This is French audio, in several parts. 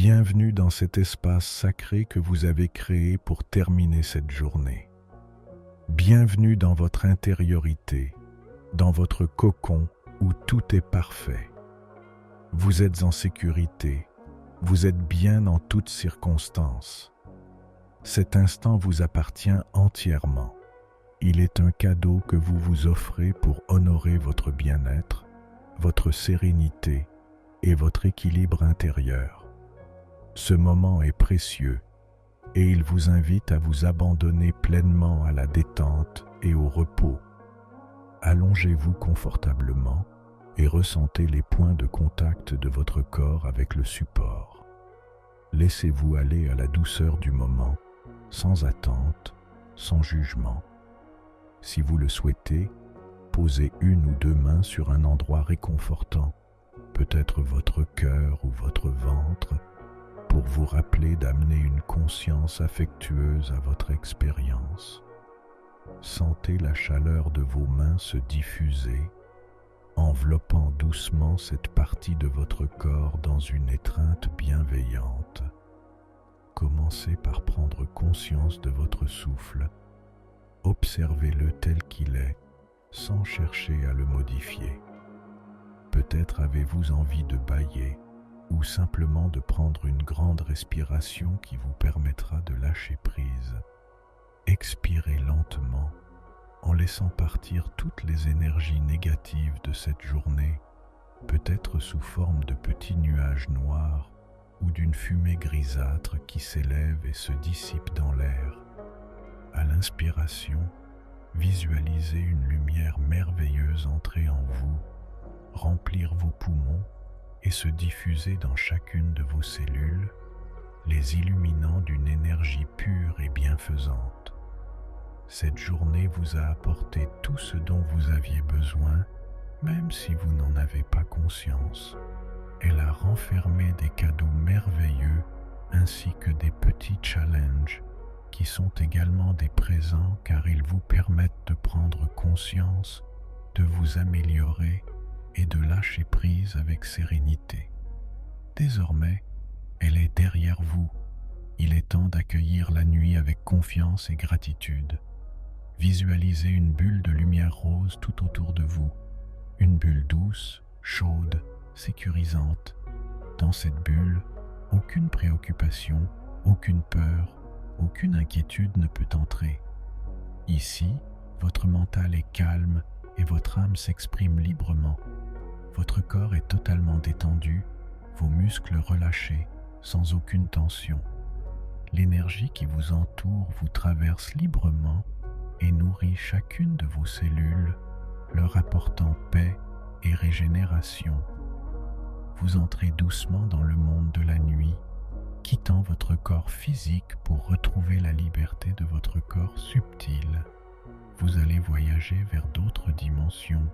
Bienvenue dans cet espace sacré que vous avez créé pour terminer cette journée. Bienvenue dans votre intériorité, dans votre cocon où tout est parfait. Vous êtes en sécurité, vous êtes bien en toutes circonstances. Cet instant vous appartient entièrement. Il est un cadeau que vous vous offrez pour honorer votre bien-être, votre sérénité et votre équilibre intérieur. Ce moment est précieux et il vous invite à vous abandonner pleinement à la détente et au repos. Allongez-vous confortablement et ressentez les points de contact de votre corps avec le support. Laissez-vous aller à la douceur du moment, sans attente, sans jugement. Si vous le souhaitez, posez une ou deux mains sur un endroit réconfortant, peut-être votre cœur ou votre ventre, pour vous rappeler d'amener une conscience affectueuse à votre expérience. Sentez la chaleur de vos mains se diffuser, enveloppant doucement cette partie de votre corps dans une étreinte bienveillante. Commencez par prendre conscience de votre souffle. Observez-le tel qu'il est, sans chercher à le modifier. Peut-être avez-vous envie de bâiller, ou simplement de prendre une grande respiration qui vous permettra de lâcher prise. Expirez lentement, en laissant partir toutes les énergies négatives de cette journée, peut-être sous forme de petits nuages noirs ou d'une fumée grisâtre qui s'élève et se dissipe dans l'air. À l'inspiration, visualisez une lumière merveilleuse entrer en vous, remplir vos poumons et se diffuser dans chacune de vos cellules, les illuminant d'une énergie pure et bienfaisante. Cette journée vous a apporté tout ce dont vous aviez besoin, même si vous n'en avez pas conscience. Elle a renfermé des cadeaux merveilleux ainsi que des petits challenges qui sont également des présents car ils vous permettent de prendre conscience, de vous améliorer et de lâcher prise avec sérénité. Désormais, elle est derrière vous. Il est temps d'accueillir la nuit avec confiance et gratitude. Visualisez une bulle de lumière rose tout autour de vous, une bulle douce, chaude, sécurisante. Dans cette bulle, aucune préoccupation, aucune peur, aucune inquiétude ne peut entrer. Ici, votre mental est calme et votre âme s'exprime librement. Votre corps est totalement détendu, vos muscles relâchés, sans aucune tension. L'énergie qui vous entoure vous traverse librement et nourrit chacune de vos cellules, leur apportant paix et régénération. Vous entrez doucement dans le monde de la nuit, quittant votre corps physique pour retrouver la liberté de votre corps subtil. Vous allez voyager vers d'autres dimensions,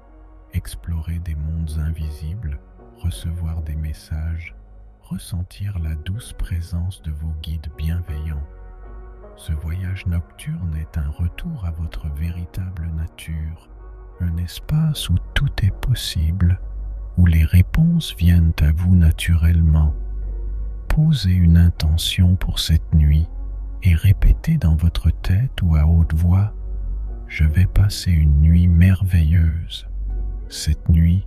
explorer des mondes invisibles, recevoir des messages, ressentir la douce présence de vos guides bienveillants. Ce voyage nocturne est un retour à votre véritable nature, un espace où tout est possible, où les réponses viennent à vous naturellement. Posez une intention pour cette nuit et répétez dans votre tête ou à haute voix « Je vais passer une nuit merveilleuse. Cette nuit,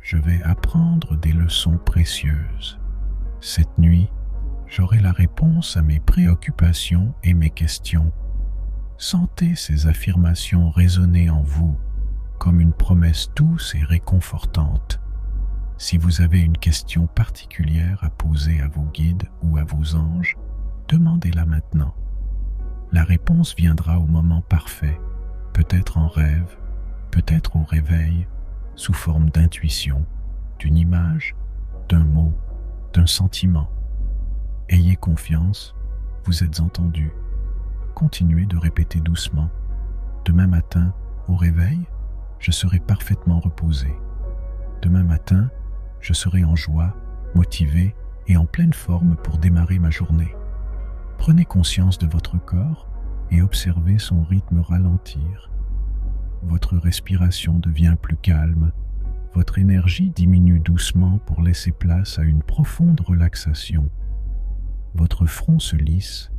je vais apprendre des leçons précieuses. Cette nuit, j'aurai la réponse à mes préoccupations et mes questions. » Sentez ces affirmations résonner en vous comme une promesse douce et réconfortante. Si vous avez une question particulière à poser à vos guides ou à vos anges, demandez-la maintenant. La réponse viendra au moment parfait, peut-être en rêve, peut-être au réveil, sous forme d'intuition, d'une image, d'un mot, d'un sentiment. Ayez confiance, vous êtes entendu. Continuez de répéter doucement. Demain matin, au réveil, je serai parfaitement reposé. Demain matin, je serai en joie, motivé et en pleine forme pour démarrer ma journée. Prenez conscience de votre corps et observez son rythme ralentir. Votre respiration devient plus calme, votre énergie diminue doucement pour laisser place à une profonde relaxation. Votre front se lisse,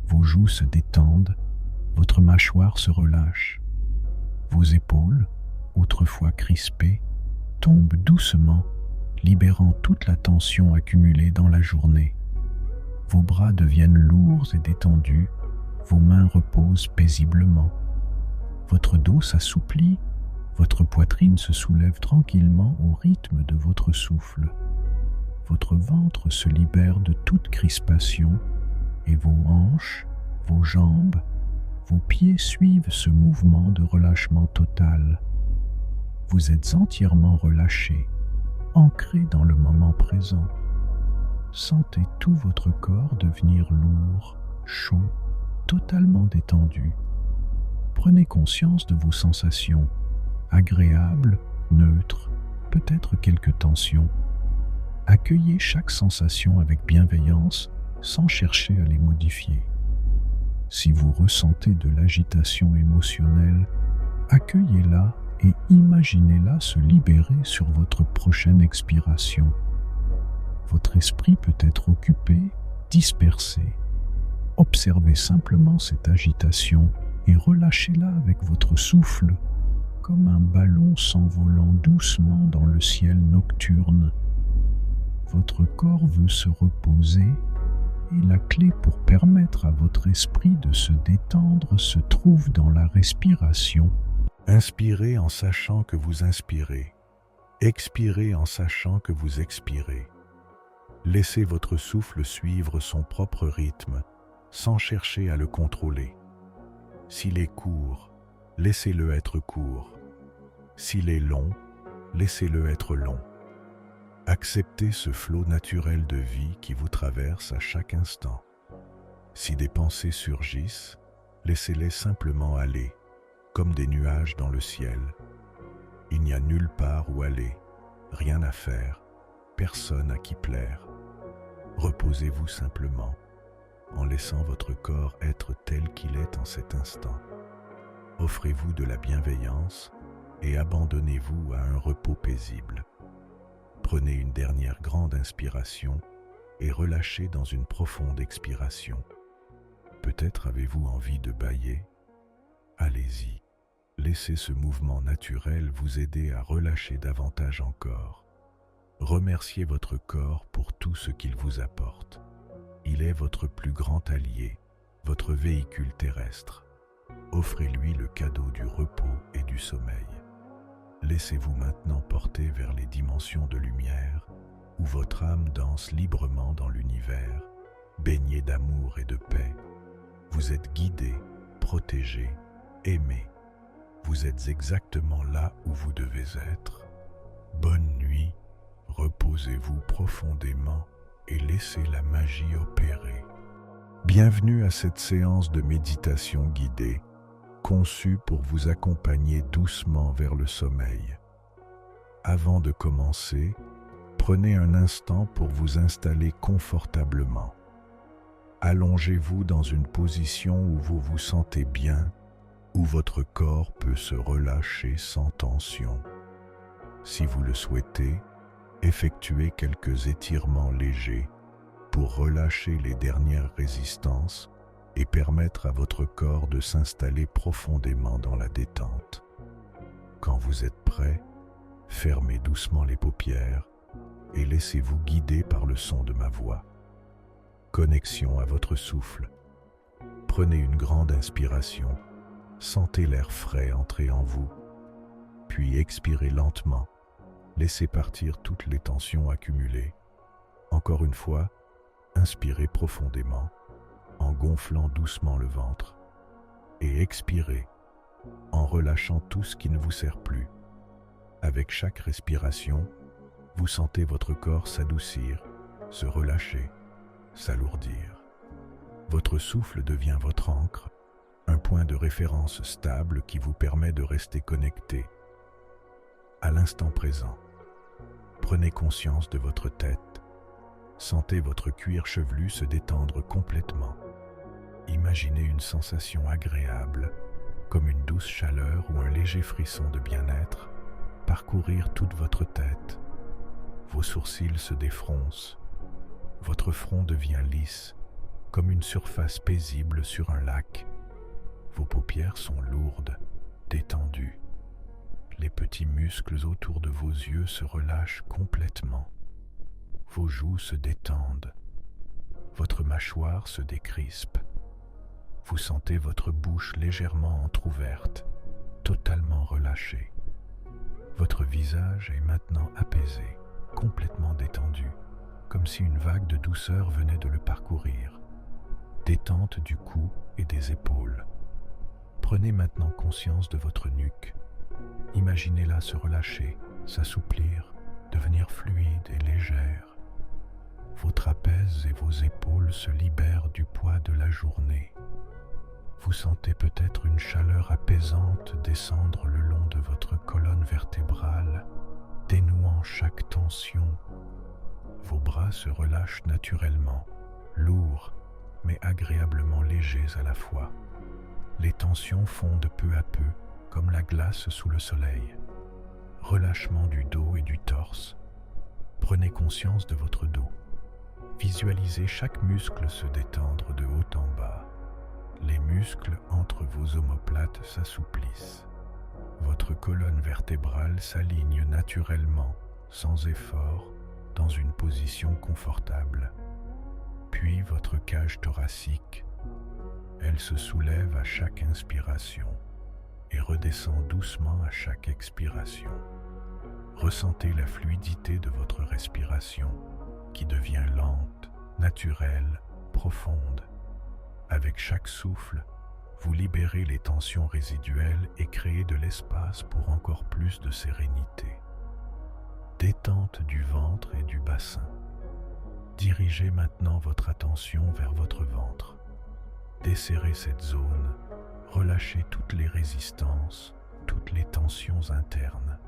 vos joues se détendent, votre mâchoire se relâche. Vos épaules, autrefois crispées, tombent doucement, libérant toute la tension accumulée dans la journée. Vos bras deviennent lourds et détendus, vos mains reposent paisiblement. Votre dos s'assouplit, votre poitrine se soulève tranquillement au rythme de votre souffle. Votre ventre se libère de toute crispation et vos hanches, vos jambes, vos pieds suivent ce mouvement de relâchement total. Vous êtes entièrement relâché, ancré dans le moment présent. Sentez tout votre corps devenir lourd, chaud, totalement détendu. Prenez conscience de vos sensations, agréables, neutres, peut-être quelques tensions. Accueillez chaque sensation avec bienveillance sans chercher à les modifier. Si vous ressentez de l'agitation émotionnelle, accueillez-la et imaginez-la se libérer sur votre prochaine expiration. Votre esprit peut être occupé, dispersé. Observez simplement cette agitation et relâchez-la avec votre souffle, comme un ballon s'envolant doucement dans le ciel nocturne. Votre corps veut se reposer et la clé pour permettre à votre esprit de se détendre se trouve dans la respiration. Inspirez en sachant que vous inspirez. Expirez en sachant que vous expirez. Laissez votre souffle suivre son propre rythme, sans chercher à le contrôler. S'il est court, laissez-le être court. S'il est long, laissez-le être long. Acceptez ce flot naturel de vie qui vous traverse à chaque instant. Si des pensées surgissent, laissez-les simplement aller, comme des nuages dans le ciel. Il n'y a nulle part où aller, rien à faire, personne à qui plaire. Reposez-vous simplement, en laissant votre corps être tel qu'il est en cet instant. Offrez-vous de la bienveillance et abandonnez-vous à un repos paisible. Prenez une dernière grande inspiration et relâchez dans une profonde expiration. Peut-être avez-vous envie de bâiller? Allez-y, laissez ce mouvement naturel vous aider à relâcher davantage encore. Remerciez votre corps pour tout ce qu'il vous apporte. Il est votre plus grand allié, votre véhicule terrestre. Offrez-lui le cadeau du repos et du sommeil. Laissez-vous maintenant porter vers les dimensions de lumière, où votre âme danse librement dans l'univers, baignée d'amour et de paix. Vous êtes guidé, protégé, aimé. Vous êtes exactement là où vous devez être. Bonne nuit, reposez-vous profondément et laissez la magie opérer. Bienvenue à cette séance de méditation guidée, conçue pour vous accompagner doucement vers le sommeil. Avant de commencer, prenez un instant pour vous installer confortablement. Allongez-vous dans une position où vous vous sentez bien, où votre corps peut se relâcher sans tension. Si vous le souhaitez, effectuez quelques étirements légers pour relâcher les dernières résistances et permettre à votre corps de s'installer profondément dans la détente. Quand vous êtes prêt, fermez doucement les paupières et laissez-vous guider par le son de ma voix. Connexion à votre souffle. Prenez une grande inspiration, sentez l'air frais entrer en vous, puis expirez lentement. Laissez partir toutes les tensions accumulées. Encore une fois, inspirez profondément, en gonflant doucement le ventre, et expirez, en relâchant tout ce qui ne vous sert plus. Avec chaque respiration, vous sentez votre corps s'adoucir, se relâcher, s'alourdir. Votre souffle devient votre ancre, un point de référence stable qui vous permet de rester connecté à l'instant présent. Prenez conscience de votre tête. Sentez votre cuir chevelu se détendre complètement. Imaginez une sensation agréable, comme une douce chaleur ou un léger frisson de bien-être, parcourir toute votre tête. Vos sourcils se défroncent. Votre front devient lisse, comme une surface paisible sur un lac. Vos paupières sont lourdes, détendues. Les petits muscles autour de vos yeux se relâchent complètement. Vos joues se détendent. Votre mâchoire se décrispe. Vous sentez votre bouche légèrement entr'ouverte, totalement relâchée. Votre visage est maintenant apaisé, complètement détendu, comme si une vague de douceur venait de le parcourir. Détente du cou et des épaules. Prenez maintenant conscience de votre nuque. Imaginez-la se relâcher, s'assouplir, devenir fluide et légère. Vos trapèzes et vos épaules se libèrent du poids de la journée. Vous sentez peut-être une chaleur apaisante descendre le long de votre colonne vertébrale, dénouant chaque tension. Vos bras se relâchent naturellement, lourds mais agréablement légers à la fois. Les tensions fondent peu à peu, comme la glace sous le soleil. Relâchement du dos et du torse. Prenez conscience de votre dos. Visualisez chaque muscle se détendre de haut en bas. Les muscles entre vos omoplates s'assouplissent. Votre colonne vertébrale s'aligne naturellement, sans effort, dans une position confortable. Puis votre cage thoracique. Elle se soulève à chaque inspiration et redescend doucement à chaque expiration. Ressentez la fluidité de votre respiration qui devient lente, naturelle, profonde. Avec chaque souffle, vous libérez les tensions résiduelles et créez de l'espace pour encore plus de sérénité. Détente du ventre et du bassin. Dirigez maintenant votre attention vers votre ventre. Desserrez cette zone, relâchez toutes les résistances, toutes les tensions internes.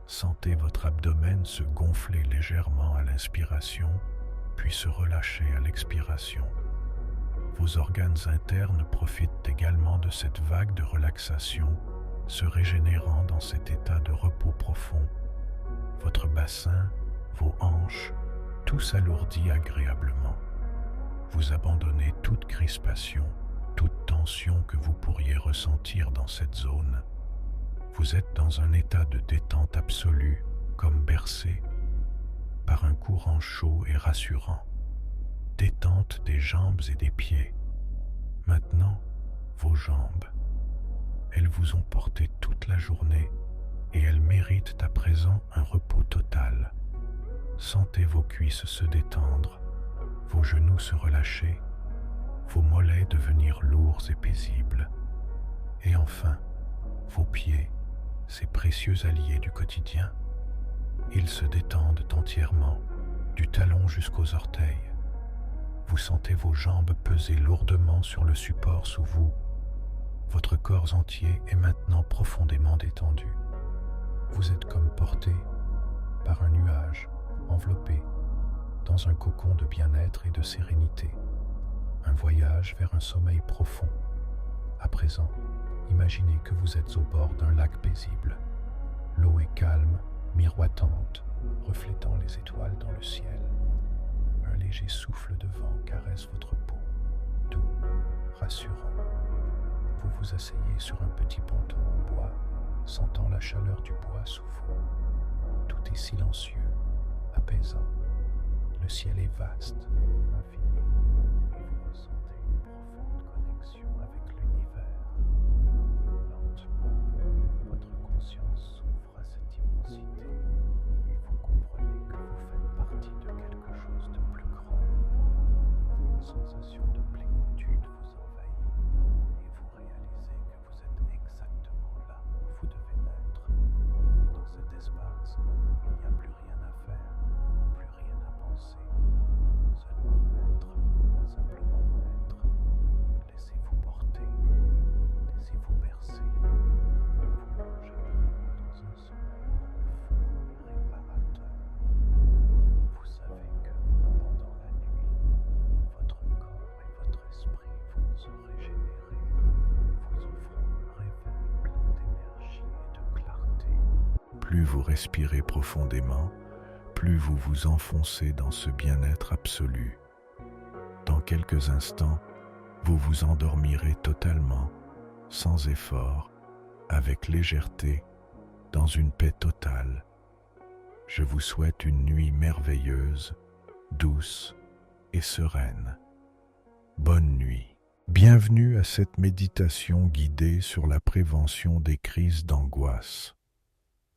Sentez votre abdomen se gonfler légèrement à l'inspiration, puis se relâcher à l'expiration. Vos organes internes profitent également de cette vague de relaxation, se régénérant dans cet état de repos profond. Votre bassin, vos hanches, tout s'alourdit agréablement. Vous abandonnez toute crispation, toute tension que vous pourriez ressentir dans cette zone. Vous êtes dans un état de détente absolue, comme bercé par un courant chaud et rassurant. Détente des jambes et des pieds. Maintenant, vos jambes. Elles vous ont porté toute la journée et elles méritent à présent un repos total. Sentez vos cuisses se détendre, vos genoux se relâcher, vos mollets devenir lourds et paisibles. Et enfin, vos pieds, ces précieux alliés du quotidien. Ils se détendent entièrement, du talon jusqu'aux orteils. Vous sentez vos jambes peser lourdement sur le support sous vous. Votre corps entier est maintenant profondément détendu. Vous êtes comme porté par un nuage, enveloppé dans un cocon de bien-être et de sérénité. Un voyage vers un sommeil profond. À présent, imaginez que vous êtes au bord d'un lac paisible. L'eau est calme, miroitante, reflétant les étoiles dans le ciel. Un léger souffle de vent caresse votre peau, doux, rassurant. Vous vous asseyez sur un petit ponton en bois, sentant la chaleur du bois sous vous. Tout est silencieux, apaisant. Le ciel est vaste, infini, et vous ressentez une profonde connexion avec l'univers. Lentement, votre conscience s'ouvre à cette immensité et vous comprenez que vous faites partie de quelque chose de plus grand. Une sensation de plénitude vous envahit et vous réalisez que vous êtes exactement là où vous devez être. Dans cet espace, il n'y a plus rien à faire, plus rien à penser. Seulement être, simplement être. Laissez-vous porter, laissez-vous bercer. Vous plongez dans un sommeil profond et réparateur. Vous savez que pendant la nuit, votre corps et votre esprit vont se régénérer, vous offrant un réveil plein d'énergie et de clarté. Plus vous respirez profondément, plus vous vous enfoncez dans ce bien-être absolu. Dans quelques instants, vous vous endormirez totalement, sans effort, avec légèreté, dans une paix totale. Je vous souhaite une nuit merveilleuse, douce et sereine. Bonne nuit. Bienvenue à cette méditation guidée sur la prévention des crises d'angoisse.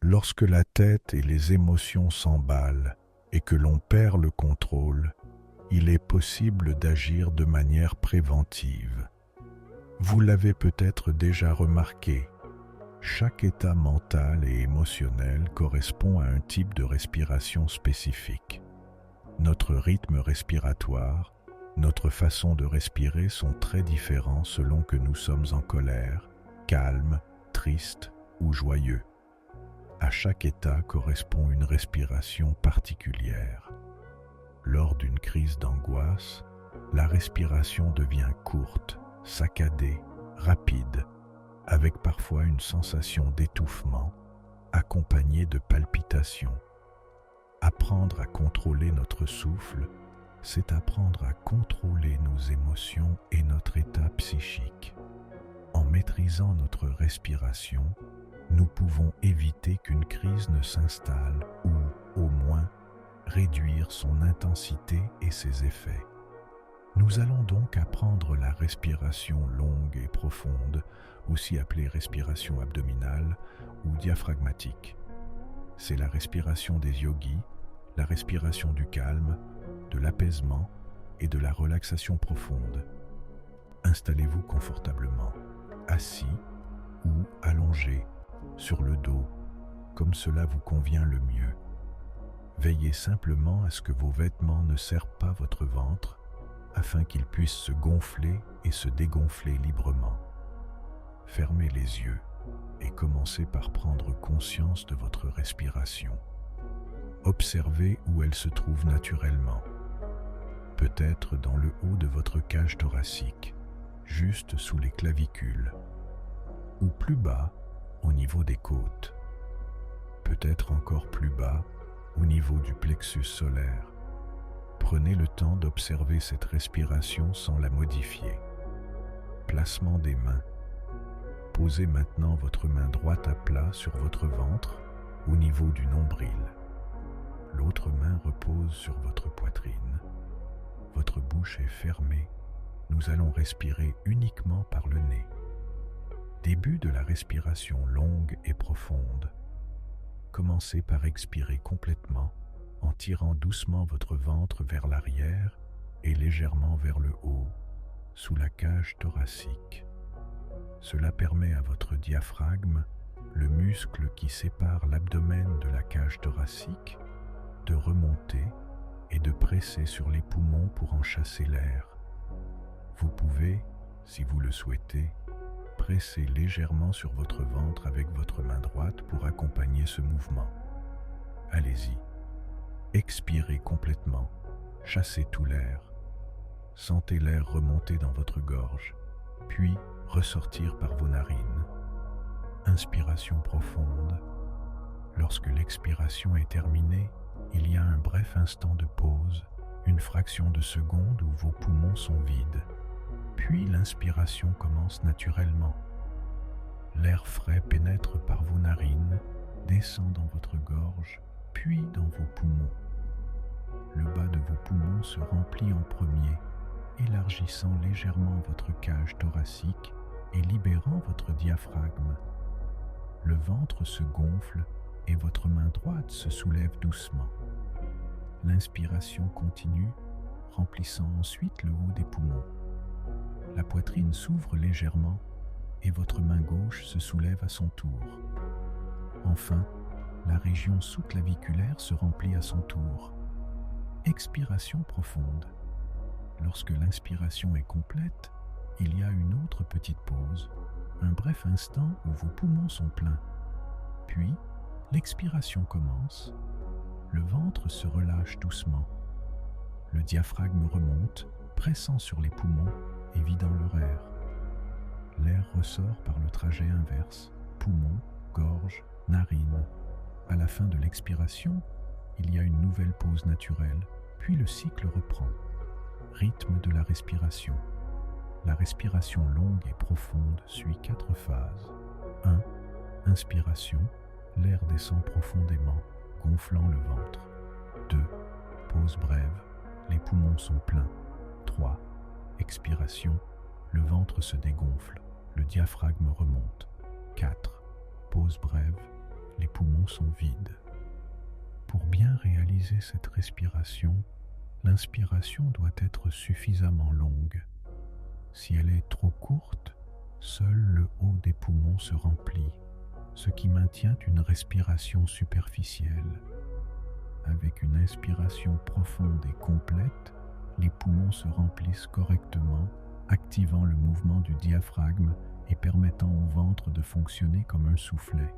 Lorsque la tête et les émotions s'emballent et que l'on perd le contrôle, il est possible d'agir de manière préventive. Vous l'avez peut-être déjà remarqué, chaque état mental et émotionnel correspond à un type de respiration spécifique. Notre rythme respiratoire, notre façon de respirer sont très différents selon que nous sommes en colère, calme, triste ou joyeux. À chaque état correspond une respiration particulière. Lors d'une crise d'angoisse, la respiration devient courte, saccadée, rapide, avec parfois une sensation d'étouffement, accompagnée de palpitations. Apprendre à contrôler notre souffle, c'est apprendre à contrôler nos émotions et notre état psychique. En maîtrisant notre respiration, nous pouvons éviter qu'une crise ne s'installe ou, au moins, réduire son intensité et ses effets. Nous allons donc apprendre la respiration longue et profonde, aussi appelée respiration abdominale ou diaphragmatique. C'est la respiration des yogis, la respiration du calme, de l'apaisement et de la relaxation profonde. Installez-vous confortablement, assis ou allongé, sur le dos, comme cela vous convient le mieux. Veillez simplement à ce que vos vêtements ne serrent pas votre ventre, afin qu'ils puissent se gonfler et se dégonfler librement. Fermez les yeux et commencez par prendre conscience de votre respiration. Observez où elle se trouve naturellement. Peut-être dans le haut de votre cage thoracique, juste sous les clavicules, ou plus bas, au niveau des côtes. Peut-être encore plus bas, au niveau du plexus solaire. Prenez le temps d'observer cette respiration sans la modifier. Placement des mains. Posez maintenant votre main droite à plat sur votre ventre, au niveau du nombril. L'autre main repose sur votre poitrine. Votre bouche est fermée. Nous allons respirer uniquement par le nez. Début de la respiration longue et profonde. Commencez par expirer complètement en tirant doucement votre ventre vers l'arrière et légèrement vers le haut, sous la cage thoracique. Cela permet à votre diaphragme, le muscle qui sépare l'abdomen de la cage thoracique, de remonter et de presser sur les poumons pour en chasser l'air. Vous pouvez, si vous le souhaitez, presser légèrement sur votre ventre avec votre main droite pour accompagner ce mouvement. Allez-y. Expirez complètement. Chassez tout l'air. Sentez l'air remonter dans votre gorge, puis ressortir par vos narines. Inspiration profonde. Lorsque l'expiration est terminée, il y a un bref instant de pause, une fraction de seconde où vos poumons sont vides. Puis l'inspiration commence naturellement. L'air frais pénètre par vos narines, descend dans votre gorge, puis dans vos poumons. Le bas de vos poumons se remplit en premier, élargissant légèrement votre cage thoracique et libérant votre diaphragme. Le ventre se gonfle et votre main droite se soulève doucement. L'inspiration continue, remplissant ensuite le haut des poumons. La poitrine s'ouvre légèrement et votre main gauche se soulève à son tour. Enfin, la région sous-claviculaire se remplit à son tour. Expiration profonde. Lorsque l'inspiration est complète, il y a une autre petite pause, un bref instant où vos poumons sont pleins. Puis, l'expiration commence. Le ventre se relâche doucement. Le diaphragme remonte, pressant sur les poumons et vidant leur air. L'air ressort par le trajet inverse, poumons, gorge, narines. À la fin de l'expiration, il y a une nouvelle pause naturelle, puis le cycle reprend. Rythme de la respiration. La respiration longue et profonde suit 4 phases. 1. Inspiration. L'air descend profondément, gonflant le ventre. 2. Pause brève. Les poumons sont pleins. 3. Expiration. Le ventre se dégonfle. Le diaphragme remonte. 4. Pause brève. Les poumons sont vides. Pour bien réaliser cette respiration, l'inspiration doit être suffisamment longue. Si elle est trop courte, seul le haut des poumons se remplit, ce qui maintient une respiration superficielle. Avec une inspiration profonde et complète, les poumons se remplissent correctement, activant le mouvement du diaphragme et permettant au ventre de fonctionner comme un soufflet.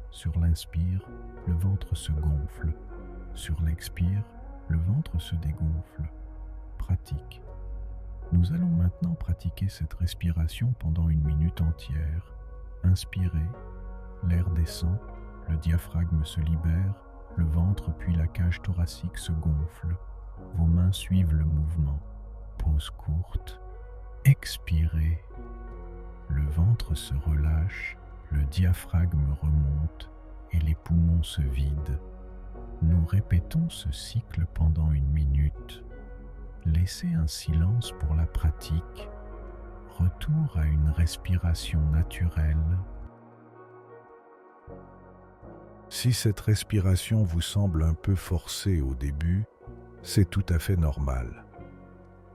Sur l'inspire, le ventre se gonfle. Sur l'expire, le ventre se dégonfle. Pratique. Nous allons maintenant pratiquer cette respiration pendant 1 minute entière. Inspirez, l'air descend, le diaphragme se libère, le ventre puis la cage thoracique se gonfle. Vos mains suivent le mouvement. Pause courte. Expirez. Le ventre se relâche, le diaphragme remonte et les poumons se vident. Nous répétons ce cycle pendant 1 minute. Laissez un silence pour la pratique. Retour à une respiration naturelle. Si cette respiration vous semble un peu forcée au début, c'est tout à fait normal.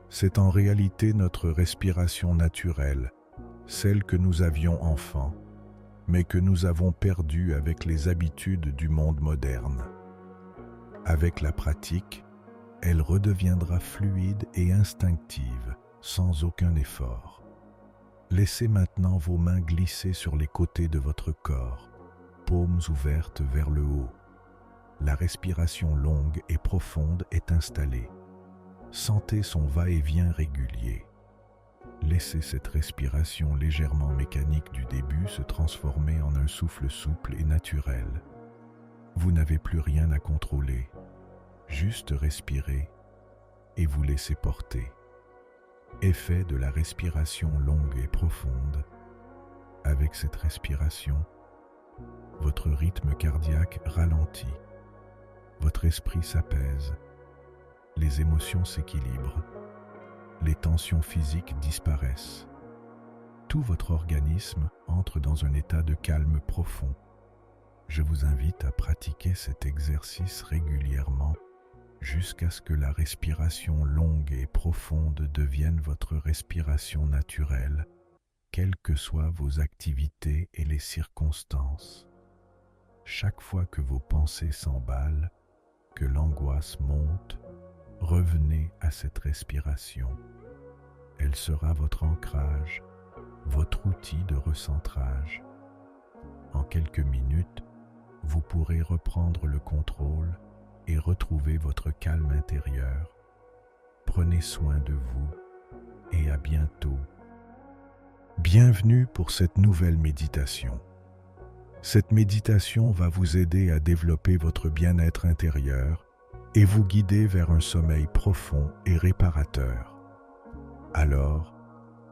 C'est en réalité notre respiration naturelle, celle que nous avions enfant, mais que nous avons perdue avec les habitudes du monde moderne. Avec la pratique, elle redeviendra fluide et instinctive, sans aucun effort. Laissez maintenant vos mains glisser sur les côtés de votre corps, paumes ouvertes vers le haut. La respiration longue et profonde est installée. Sentez son va-et-vient régulier. Laissez cette respiration légèrement mécanique du début se transformer en un souffle souple et naturel. Vous n'avez plus rien à contrôler. Juste respirer et vous laisser porter. Effet de la respiration longue et profonde. Avec cette respiration, votre rythme cardiaque ralentit. Votre esprit s'apaise. Les émotions s'équilibrent. Les tensions physiques disparaissent. Tout votre organisme entre dans un état de calme profond. Je vous invite à pratiquer cet exercice régulièrement jusqu'à ce que la respiration longue et profonde devienne votre respiration naturelle, quelles que soient vos activités et les circonstances. Chaque fois que vos pensées s'emballent, que l'angoisse monte, revenez à cette respiration. Elle sera votre ancrage, votre outil de recentrage. En quelques minutes, vous pourrez reprendre le contrôle et retrouver votre calme intérieur. Prenez soin de vous et à bientôt. Bienvenue pour cette nouvelle méditation. Cette méditation va vous aider à développer votre bien-être intérieur et vous guider vers un sommeil profond et réparateur. Alors,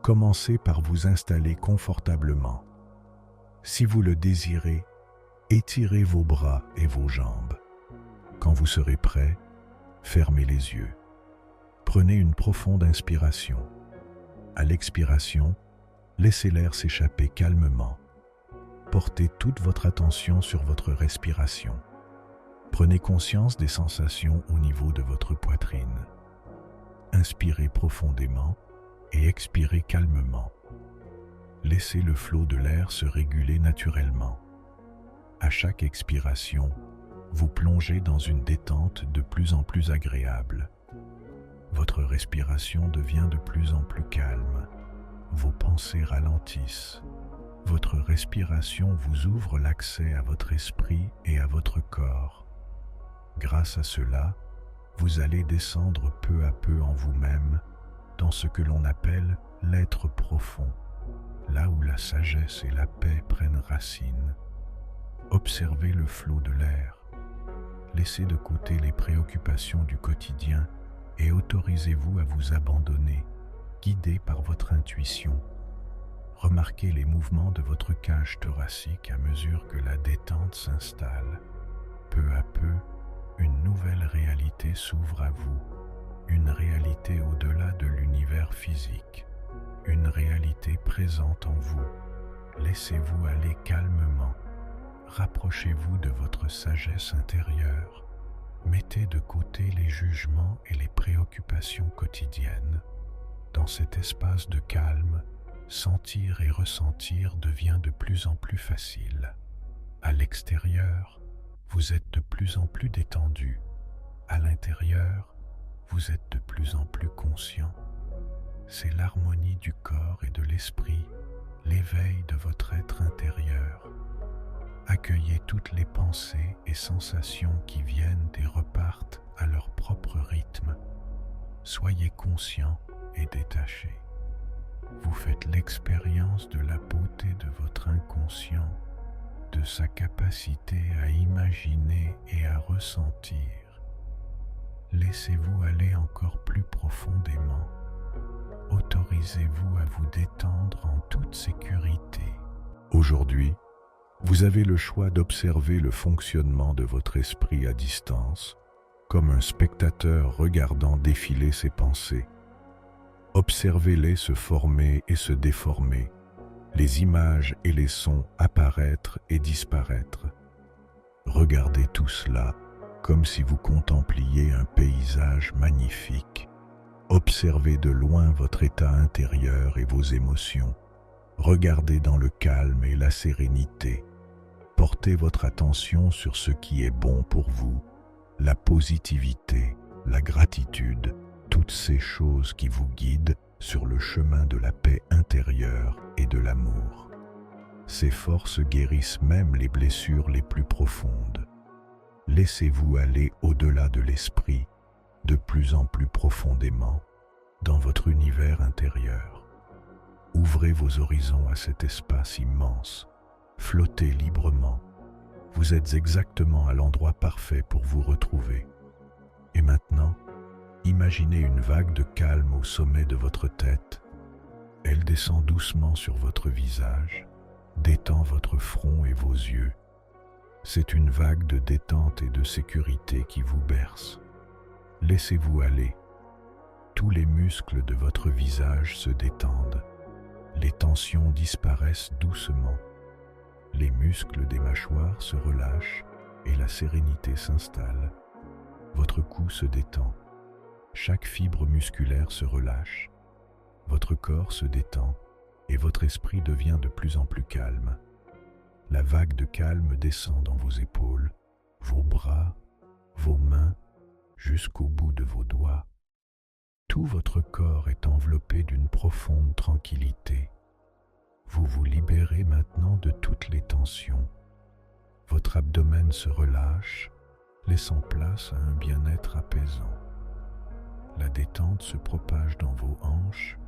commencez par vous installer confortablement. Si vous le désirez, étirez vos bras et vos jambes. Quand vous serez prêt, fermez les yeux. Prenez une profonde inspiration. À l'expiration, laissez l'air s'échapper calmement. Portez toute votre attention sur votre respiration. Prenez conscience des sensations au niveau de votre poitrine. Inspirez profondément et expirez calmement. Laissez le flot de l'air se réguler naturellement. À chaque expiration, vous plongez dans une détente de plus en plus agréable. Votre respiration devient de plus en plus calme. Vos pensées ralentissent. Votre respiration vous ouvre l'accès à votre esprit et à votre corps. Grâce à cela, vous allez descendre peu à peu en vous-même dans ce que l'on appelle l'être profond, là où la sagesse et la paix prennent racine. Observez le flot de l'air. Laissez de côté les préoccupations du quotidien et autorisez-vous à vous abandonner, guidé par votre intuition. Remarquez les mouvements de votre cage thoracique à mesure que la détente s'installe. Peu à peu, une nouvelle réalité s'ouvre à vous, une réalité au-delà de l'univers physique, une réalité présente en vous. Laissez-vous aller calmement, rapprochez-vous de votre sagesse intérieure, mettez de côté les jugements et les préoccupations quotidiennes. Dans cet espace de calme, sentir et ressentir devient de plus en plus facile. À l'extérieur, vous êtes de plus en plus détendu. À l'intérieur, vous êtes de plus en plus conscient. C'est l'harmonie du corps et de l'esprit, l'éveil de votre être intérieur. Accueillez toutes les pensées et sensations qui viennent et repartent à leur propre rythme. Soyez conscient et détaché. Vous faites l'expérience de la beauté de votre inconscient, de sa capacité à imaginer et à ressentir. Laissez-vous aller encore plus profondément. Autorisez-vous à vous détendre en toute sécurité. Aujourd'hui, vous avez le choix d'observer le fonctionnement de votre esprit à distance, comme un spectateur regardant défiler ses pensées. Observez-les se former et se déformer, les images et les sons apparaître et disparaître. Regardez tout cela comme si vous contempliez un paysage magnifique. Observez de loin votre état intérieur et vos émotions. Regardez dans le calme et la sérénité. Portez votre attention sur ce qui est bon pour vous, la positivité, la gratitude, toutes ces choses qui vous guident sur le chemin de la paix intérieure et de l'amour. Ces forces guérissent même les blessures les plus profondes. Laissez-vous aller au-delà de l'esprit, de plus en plus profondément, dans votre univers intérieur. Ouvrez vos horizons à cet espace immense. Flottez librement. Vous êtes exactement à l'endroit parfait pour vous retrouver. Et maintenant, imaginez une vague de calme au sommet de votre tête. Elle descend doucement sur votre visage, détend votre front et vos yeux. C'est une vague de détente et de sécurité qui vous berce. Laissez-vous aller. Tous les muscles de votre visage se détendent. Les tensions disparaissent doucement. Les muscles des mâchoires se relâchent et la sérénité s'installe. Votre cou se détend. Chaque fibre musculaire se relâche. Votre corps se détend et votre esprit devient de plus en plus calme. La vague de calme descend dans vos épaules, vos bras, vos mains, jusqu'au bout de vos doigts. Tout votre corps est enveloppé d'une profonde tranquillité. Vous vous libérez maintenant de toutes les tensions. Votre abdomen se relâche, laissant place à un bien-être apaisant. La détente se propage dans vos hanches,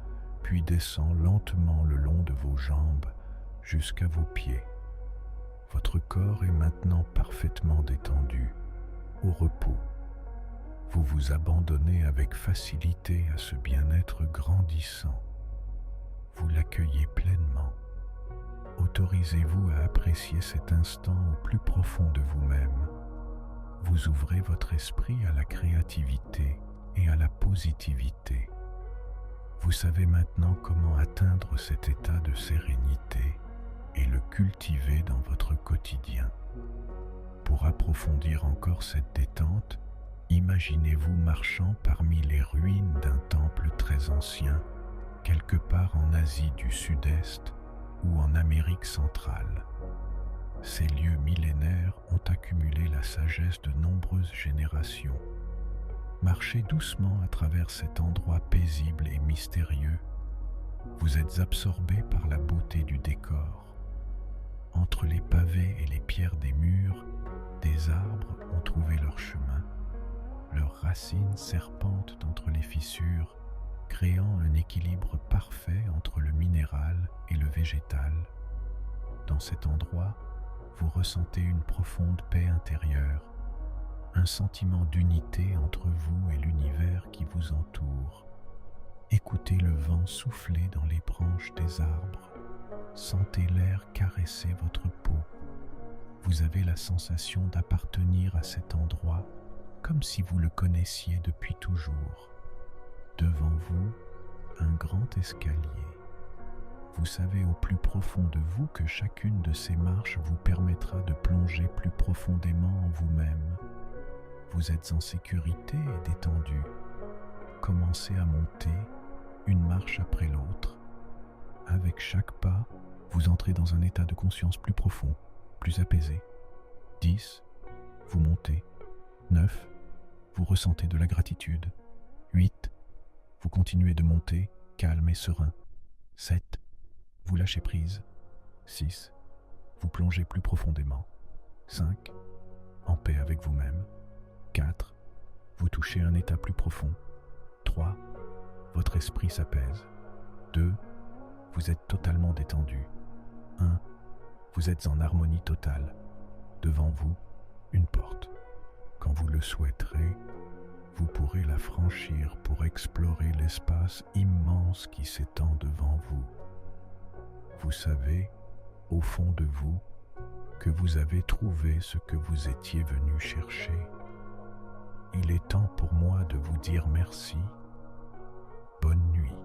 puis descend lentement le long de vos jambes jusqu'à vos pieds. Votre corps est maintenant parfaitement détendu, au repos. Vous vous abandonnez avec facilité à ce bien-être grandissant. Vous l'accueillez pleinement. Autorisez-vous à apprécier cet instant au plus profond de vous-même. Vous ouvrez votre esprit à la créativité et à la positivité. Vous savez maintenant comment atteindre cet état de sérénité et le cultiver dans votre quotidien. Pour approfondir encore cette détente, imaginez-vous marchant parmi les ruines d'un temple très ancien, quelque part en Asie du Sud-Est ou en Amérique centrale. Ces lieux millénaires ont accumulé la sagesse de nombreuses générations. Marchez doucement à travers cet endroit paisible et mystérieux. Vous êtes absorbé par la beauté du décor. Entre les pavés et les pierres des murs, des arbres ont trouvé leur chemin. Leurs racines serpentent entre les fissures, créant un équilibre parfait entre le minéral et le végétal. Dans cet endroit, vous ressentez une profonde paix intérieure, un sentiment d'unité entre vous et l'univers qui vous entoure. Écoutez le vent souffler dans les branches des arbres. Sentez l'air caresser votre peau. Vous avez la sensation d'appartenir à cet endroit comme si vous le connaissiez depuis toujours. Devant vous, un grand escalier. Vous savez au plus profond de vous que chacune de ces marches vous permettra de plonger plus profondément en vous-même. Vous êtes en sécurité et détendu. Commencez à monter, une marche après l'autre. Avec chaque pas, vous entrez dans un état de conscience plus profond, plus apaisé. 10, vous montez. 9, vous ressentez de la gratitude. 8, vous continuez de monter, calme et serein. 7, vous lâchez prise. 6, vous plongez plus profondément. 5, en paix avec vous-même. 4, vous touchez un état plus profond. 3, votre esprit s'apaise. 2, vous êtes totalement détendu. 1, vous êtes en harmonie totale. Devant vous, une porte. Quand vous le souhaiterez, vous pourrez la franchir pour explorer l'espace immense qui s'étend devant vous. Vous savez, au fond de vous, que vous avez trouvé ce que vous étiez venu chercher. Il est temps pour moi de vous dire merci. Bonne nuit.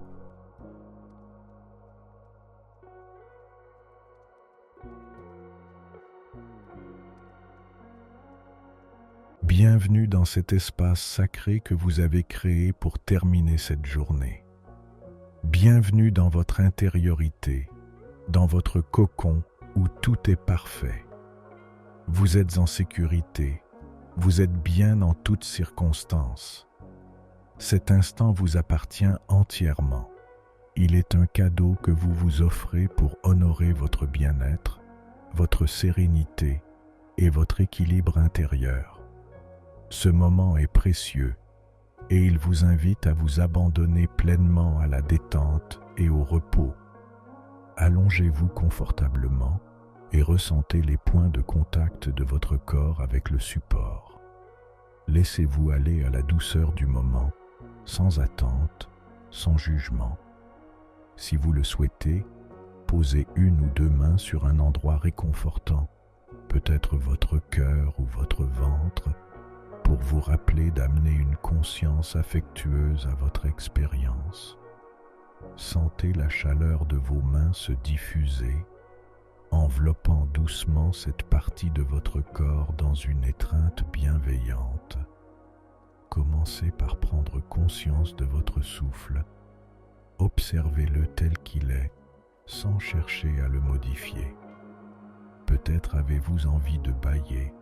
Bienvenue dans cet espace sacré que vous avez créé pour terminer cette journée. Bienvenue dans votre intériorité, dans votre cocon où tout est parfait. Vous êtes en sécurité, vous êtes bien en toutes circonstances. Cet instant vous appartient entièrement. Il est un cadeau que vous vous offrez pour honorer votre bien-être, votre sérénité et votre équilibre intérieur. Ce moment est précieux et il vous invite à vous abandonner pleinement à la détente et au repos. Allongez-vous confortablement et ressentez les points de contact de votre corps avec le support. Laissez-vous aller à la douceur du moment, sans attente, sans jugement. Si vous le souhaitez, posez une ou deux mains sur un endroit réconfortant, peut-être votre cœur ou votre ventre, pour vous rappeler d'amener une conscience affectueuse à votre expérience. Sentez la chaleur de vos mains se diffuser, enveloppant doucement cette partie de votre corps dans une étreinte bienveillante. Commencez par prendre conscience de votre souffle. Observez-le tel qu'il est, sans chercher à le modifier. Peut-être avez-vous envie de bâiller,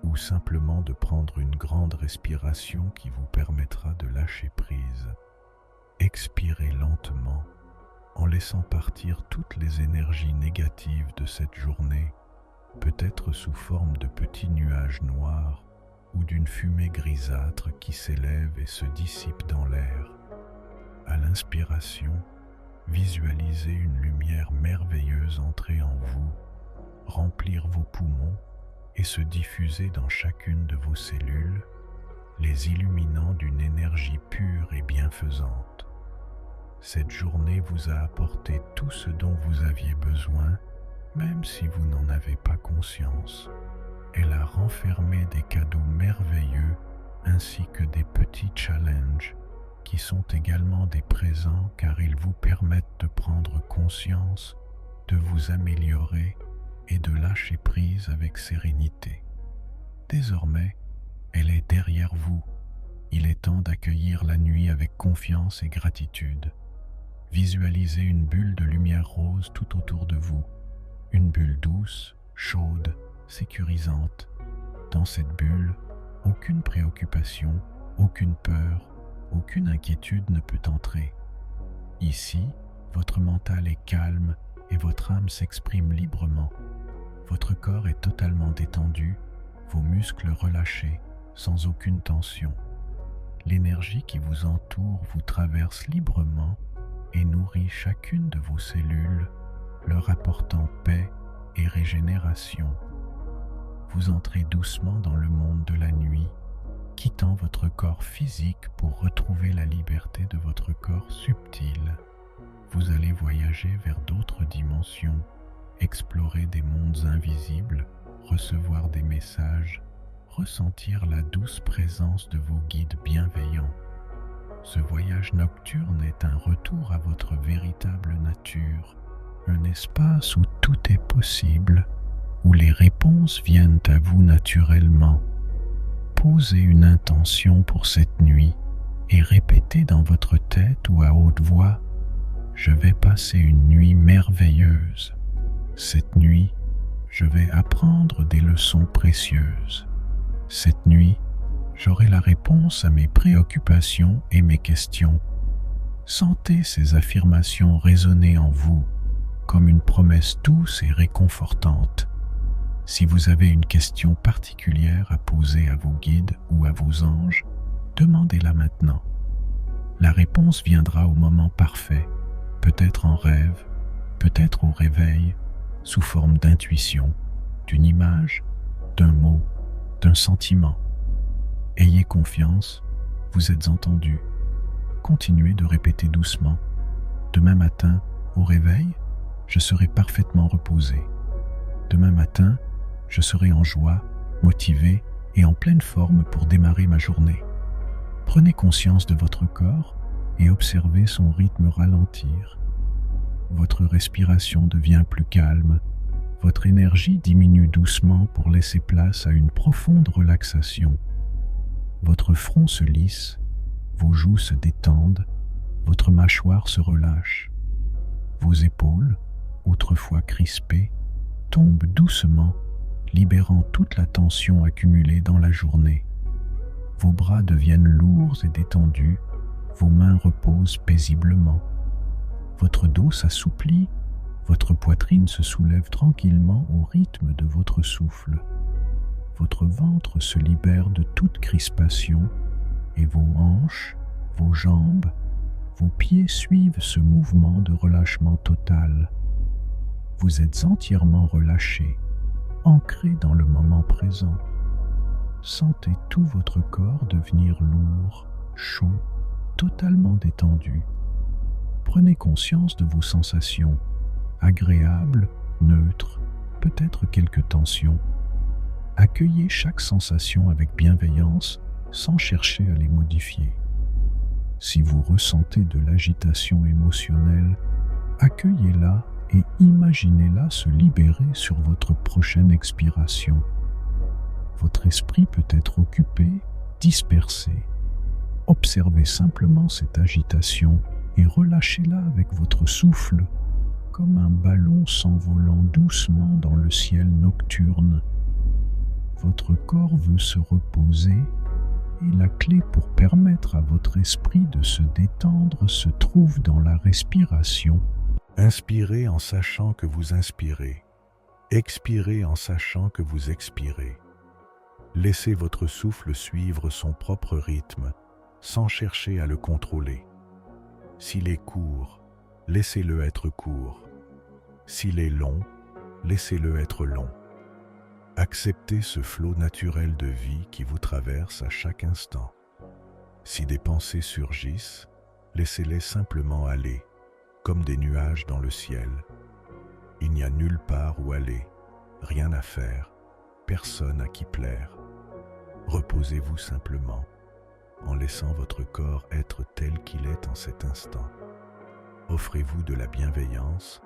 ou simplement de prendre une grande respiration qui vous permettra de lâcher prise. Expirez lentement, en laissant partir toutes les énergies négatives de cette journée, peut-être sous forme de petits nuages noirs ou d'une fumée grisâtre qui s'élève et se dissipe dans l'air. À l'inspiration, visualisez une lumière merveilleuse entrer en vous, remplir vos poumons et se diffuser dans chacune de vos cellules, les illuminant d'une énergie pure et bienfaisante. Cette journée vous a apporté tout ce dont vous aviez besoin, même si vous n'en avez pas conscience. Elle a renfermé des cadeaux merveilleux ainsi que des petits challenges qui sont également des présents car ils vous permettent de prendre conscience, de vous améliorer et de lâcher prise avec sérénité. Désormais, elle est derrière vous. Il est temps d'accueillir la nuit avec confiance et gratitude. Visualisez une bulle de lumière rose tout autour de vous, une bulle douce, chaude, sécurisante. Dans cette bulle, aucune préoccupation, aucune peur, aucune inquiétude ne peut entrer. Ici, votre mental est calme et votre âme s'exprime librement. Votre corps est totalement détendu, vos muscles relâchés, sans aucune tension. L'énergie qui vous entoure vous traverse librement et nourrit chacune de vos cellules, leur apportant paix et régénération. Vous entrez doucement dans le monde de la nuit, quittant votre corps physique pour retrouver la liberté de votre corps subtil. Vous allez voyager vers d'autres dimensions, explorer des mondes invisibles, recevoir des messages, ressentir la douce présence de vos guides bienveillants. Ce voyage nocturne est un retour à votre véritable nature, un espace où tout est possible, où les réponses viennent à vous naturellement. Posez une intention pour cette nuit et répétez dans votre tête ou à haute voix: je vais passer une nuit merveilleuse. Cette nuit, je vais apprendre des leçons précieuses. Cette nuit, j'aurai la réponse à mes préoccupations et mes questions. Sentez ces affirmations résonner en vous comme une promesse douce et réconfortante. Si vous avez une question particulière à poser à vos guides ou à vos anges, demandez-la maintenant. La réponse viendra au moment parfait, peut-être en rêve, peut-être au réveil, sous forme d'intuition, d'une image, d'un mot, d'un sentiment. Ayez confiance, vous êtes entendu. Continuez de répéter doucement. Demain matin, au réveil, je serai parfaitement reposé. Demain matin, je serai en joie, motivé et en pleine forme pour démarrer ma journée. Prenez conscience de votre corps et observez son rythme ralentir. Votre respiration devient plus calme. Votre énergie diminue doucement pour laisser place à une profonde relaxation. Votre front se lisse, vos joues se détendent, votre mâchoire se relâche. Vos épaules, autrefois crispées, tombent doucement, libérant toute la tension accumulée dans la journée. Vos bras deviennent lourds et détendus, vos mains reposent paisiblement. Votre dos s'assouplit, votre poitrine se soulève tranquillement au rythme de votre souffle. Votre ventre se libère de toute crispation et vos hanches, vos jambes, vos pieds suivent ce mouvement de relâchement total. Vous êtes entièrement relâché, ancré dans le moment présent. Sentez tout votre corps devenir lourd, chaud, totalement détendu. Prenez conscience de vos sensations, agréables, neutres, peut-être quelques tensions. Accueillez chaque sensation avec bienveillance sans chercher à les modifier. Si vous ressentez de l'agitation émotionnelle, accueillez-la et imaginez-la se libérer sur votre prochaine expiration. Votre esprit peut être occupé, dispersé. Observez simplement cette agitation et relâchez-la avec votre souffle, comme un ballon s'envolant doucement dans le ciel nocturne. Votre corps veut se reposer et la clé pour permettre à votre esprit de se détendre se trouve dans la respiration. Inspirez en sachant que vous inspirez. Expirez en sachant que vous expirez. Laissez votre souffle suivre son propre rythme, sans chercher à le contrôler. S'il est court, laissez-le être court. S'il est long, laissez-le être long. Acceptez ce flot naturel de vie qui vous traverse à chaque instant. Si des pensées surgissent, laissez-les simplement aller, comme des nuages dans le ciel. Il n'y a nulle part où aller, rien à faire, personne à qui plaire. Reposez-vous simplement, en laissant votre corps être tel qu'il est en cet instant. Offrez-vous de la bienveillance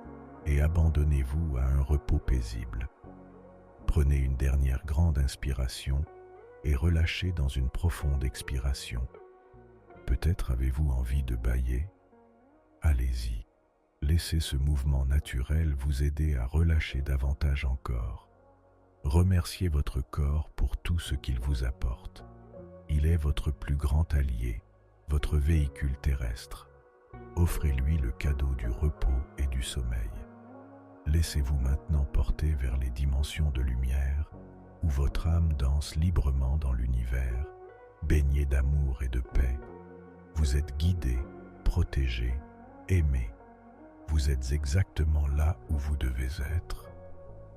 et abandonnez-vous à un repos paisible. Prenez une dernière grande inspiration et relâchez dans une profonde expiration. Peut-être avez-vous envie de bâiller? Allez-y, laissez ce mouvement naturel vous aider à relâcher davantage encore. Remerciez votre corps pour tout ce qu'il vous apporte. Il est votre plus grand allié, votre véhicule terrestre. Offrez-lui le cadeau du repos et du sommeil. Laissez-vous maintenant porter vers les dimensions de lumière, où votre âme danse librement dans l'univers, baignée d'amour et de paix. Vous êtes guidé, protégé, aimé. Vous êtes exactement là où vous devez être.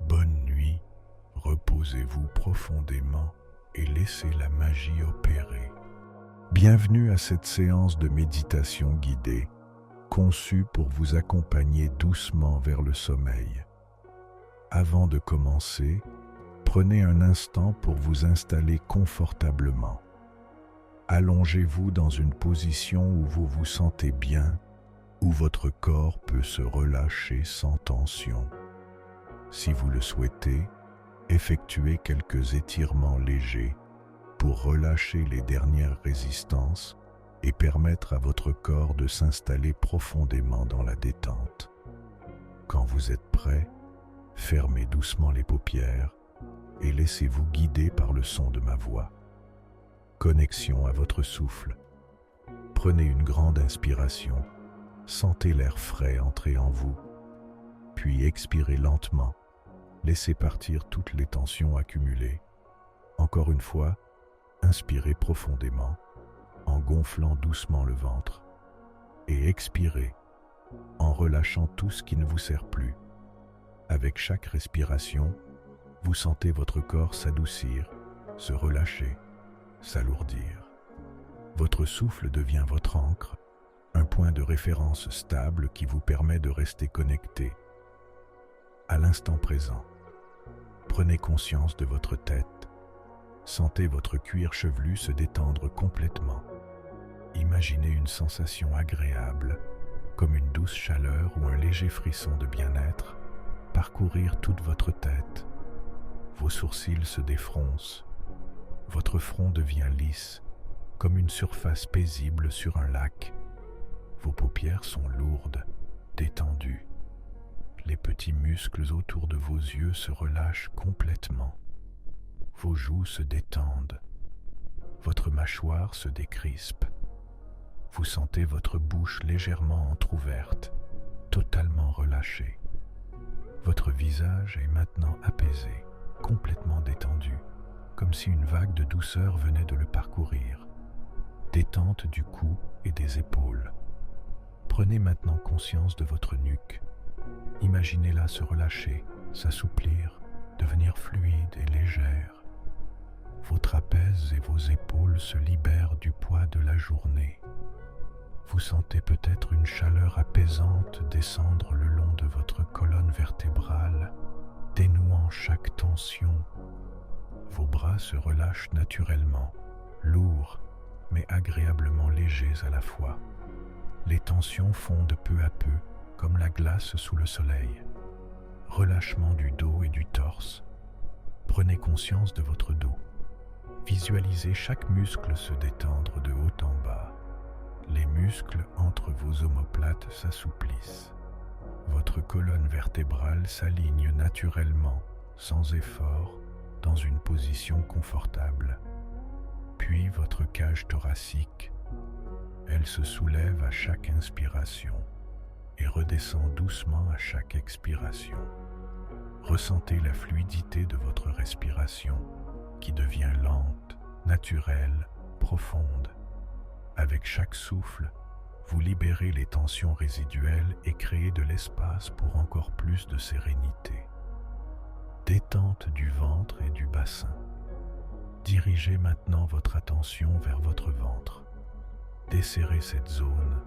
Bonne nuit, reposez-vous profondément et laissez la magie opérer. Bienvenue à cette séance de méditation guidée, conçue pour vous accompagner doucement vers le sommeil. Avant de commencer, prenez un instant pour vous installer confortablement. Allongez-vous dans une position où vous vous sentez bien, où votre corps peut se relâcher sans tension. Si vous le souhaitez, effectuez quelques étirements légers pour relâcher les dernières résistances et permettre à votre corps de s'installer profondément dans la détente. Quand vous êtes prêt, fermez doucement les paupières et laissez-vous guider par le son de ma voix. Connexion à votre souffle. Prenez une grande inspiration, sentez l'air frais entrer en vous, puis expirez lentement, laissez partir toutes les tensions accumulées. Encore une fois, inspirez profondément, en gonflant doucement le ventre, et expirez, en relâchant tout ce qui ne vous sert plus. Avec chaque respiration, vous sentez votre corps s'adoucir, se relâcher, s'alourdir. Votre souffle devient votre ancre, un point de référence stable qui vous permet de rester connecté à l'instant présent. Prenez conscience de votre tête. Sentez votre cuir chevelu se détendre complètement. Imaginez une sensation agréable, comme une douce chaleur ou un léger frisson de bien-être, parcourir toute votre tête. Vos sourcils se défroncent. Votre front devient lisse, comme une surface paisible sur un lac. Vos paupières sont lourdes, détendues. Les petits muscles autour de vos yeux se relâchent complètement. Vos joues se détendent. Votre mâchoire se décrispe. Vous sentez votre bouche légèrement entr'ouverte, totalement relâchée. Votre visage est maintenant apaisé, complètement détendu, comme si une vague de douceur venait de le parcourir. Détente du cou et des épaules. Prenez maintenant conscience de votre nuque. Imaginez-la se relâcher, s'assouplir, devenir fluide et légère. Vos trapèzes et vos épaules se libèrent du poids de la journée. Vous sentez peut-être une chaleur apaisante descendre le long de votre colonne vertébrale, dénouant chaque tension. Vos bras se relâchent naturellement, lourds mais agréablement légers à la fois. Les tensions fondent peu à peu, comme la glace sous le soleil. Relâchement du dos et du torse. Prenez conscience de votre dos. Visualisez chaque muscle se détendre de haut en bas. Les muscles entre vos omoplates s'assouplissent. Votre colonne vertébrale s'aligne naturellement, sans effort, dans une position confortable. Puis votre cage thoracique. Elle se soulève à chaque inspiration et redescend doucement à chaque expiration. Ressentez la fluidité de votre respiration qui devient lente, naturelle, profonde. Avec chaque souffle, vous libérez les tensions résiduelles et créez de l'espace pour encore plus de sérénité. Détente du ventre et du bassin. Dirigez maintenant votre attention vers votre ventre. Desserrez cette zone,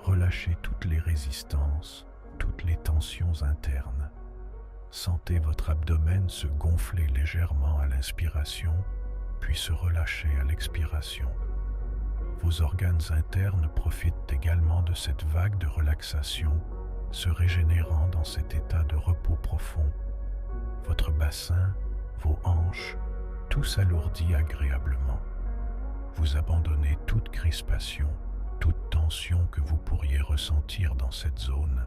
relâchez toutes les résistances, toutes les tensions internes. Sentez votre abdomen se gonfler légèrement à l'inspiration, puis se relâcher à l'expiration. Vos organes internes profitent également de cette vague de relaxation, se régénérant dans cet état de repos profond. Votre bassin, vos hanches, tout s'alourdit agréablement. Vous abandonnez toute crispation, toute tension que vous pourriez ressentir dans cette zone.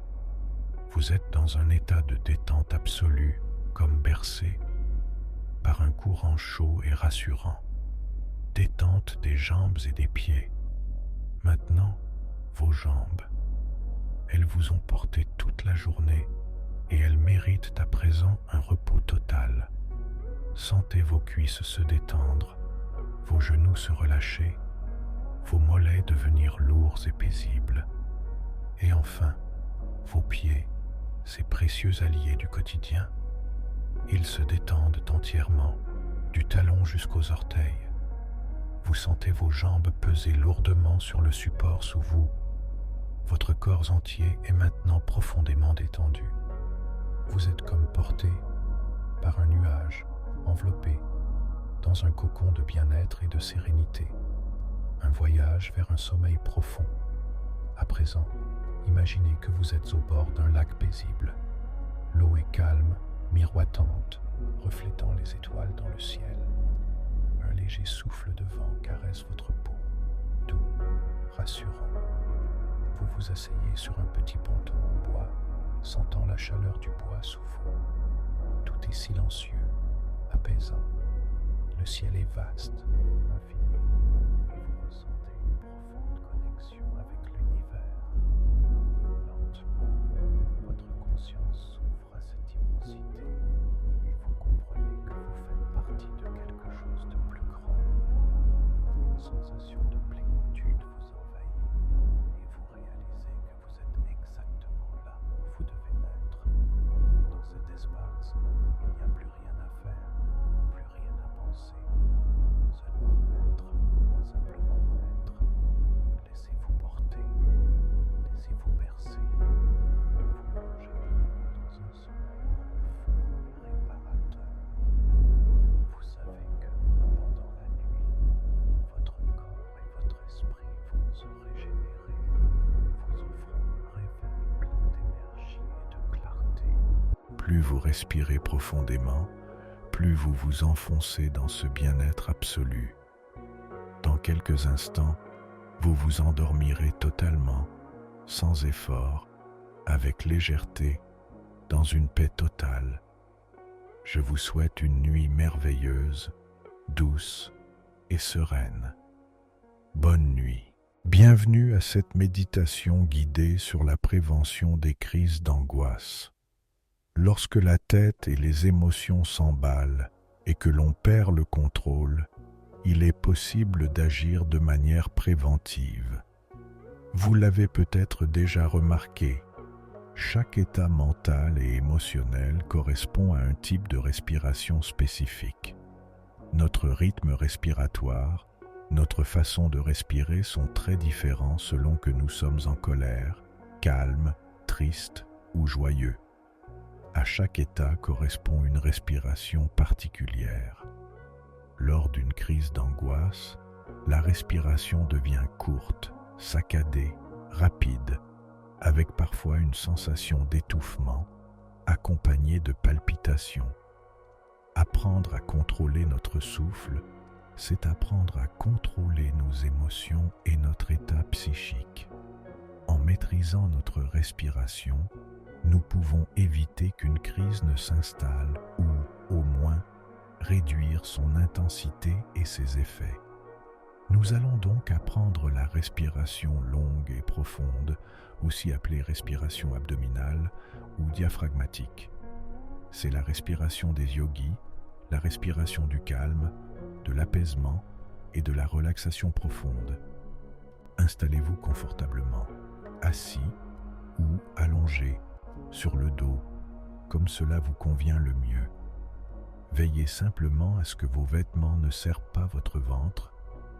Vous êtes dans un état de détente absolue, comme bercé par un courant chaud et rassurant. Détente des jambes et des pieds. Maintenant, vos jambes. Elles vous ont porté toute la journée et elles méritent à présent un repos total. Sentez vos cuisses se détendre, vos genoux se relâcher, vos mollets devenir lourds et paisibles. Et enfin, vos pieds, ces précieux alliés du quotidien, ils se détendent entièrement, du talon jusqu'aux orteils. Vous sentez vos jambes peser lourdement sur le support sous vous. Votre corps entier est maintenant profondément détendu. Vous êtes comme porté par un nuage, enveloppé dans un cocon de bien-être et de sérénité. Un voyage vers un sommeil profond. À présent, imaginez que vous êtes au bord d'un lac paisible. L'eau est calme, miroitante, reflétant les étoiles dans le ciel. Un léger souffle de vent caresse votre peau, doux, rassurant. Vous vous asseyez sur un petit ponton en bois, sentant la chaleur du bois sous vous. Tout est silencieux, apaisant. Le ciel est vaste, infini, et vous ressentez une profonde connexion avec l'univers. Lentement, votre conscience s'ouvre à cette immensité et vous comprenez que vous faites partie de quelque chose de plus grand. Une sensation de plénitude vous envahit et vous réalisez que vous êtes exactement là où vous devez être. Dans cet espace, il n'y a plus rien à faire, plus rien à penser. Seulement être, simplement être. Laissez-vous porter, laissez-vous bercer. Vous plongez dans un sommeil profond et réparateur. Vous savez que pendant la nuit, votre corps et votre esprit vont se régénérer, vous offrant un réveil plein d'énergie et de clarté. Plus vous respirez profondément, plus vous vous enfoncez dans ce bien-être absolu. Dans quelques instants, vous vous endormirez totalement, sans effort, avec légèreté, dans une paix totale. Je vous souhaite une nuit merveilleuse, douce et sereine. Bonne nuit. Bienvenue à cette méditation guidée sur la prévention des crises d'angoisse. Lorsque la tête et les émotions s'emballent et que l'on perd le contrôle, il est possible d'agir de manière préventive. Vous l'avez peut-être déjà remarqué, chaque état mental et émotionnel correspond à un type de respiration spécifique. Notre rythme respiratoire, notre façon de respirer sont très différents selon que nous sommes en colère, calme, triste ou joyeux. À chaque état correspond une respiration particulière. Lors d'une crise d'angoisse, la respiration devient courte, saccadée, rapide, avec parfois une sensation d'étouffement, accompagnée de palpitations. Apprendre à contrôler notre souffle, c'est apprendre à contrôler nos émotions et notre état psychique. En maîtrisant notre respiration, nous pouvons éviter qu'une crise ne s'installe ou, au moins, réduire son intensité et ses effets. Nous allons donc apprendre la respiration longue et profonde, aussi appelée respiration abdominale ou diaphragmatique. C'est la respiration des yogis, la respiration du calme, de l'apaisement et de la relaxation profonde. Installez-vous confortablement, assis ou allongé, sur le dos, comme cela vous convient le mieux. Veillez simplement à ce que vos vêtements ne serrent pas votre ventre,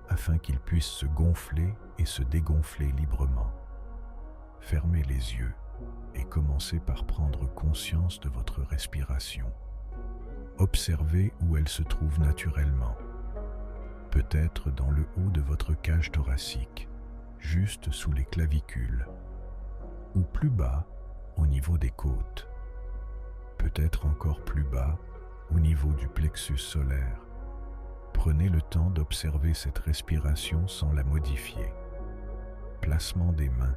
afin qu'ils puissent se gonfler et se dégonfler librement. Fermez les yeux et commencez par prendre conscience de votre respiration. Observez où elle se trouve naturellement. Peut-être dans le haut de votre cage thoracique, juste sous les clavicules, ou plus bas, au niveau des côtes, peut-être encore plus bas, au niveau du plexus solaire. Prenez le temps d'observer cette respiration sans la modifier. Placement des mains.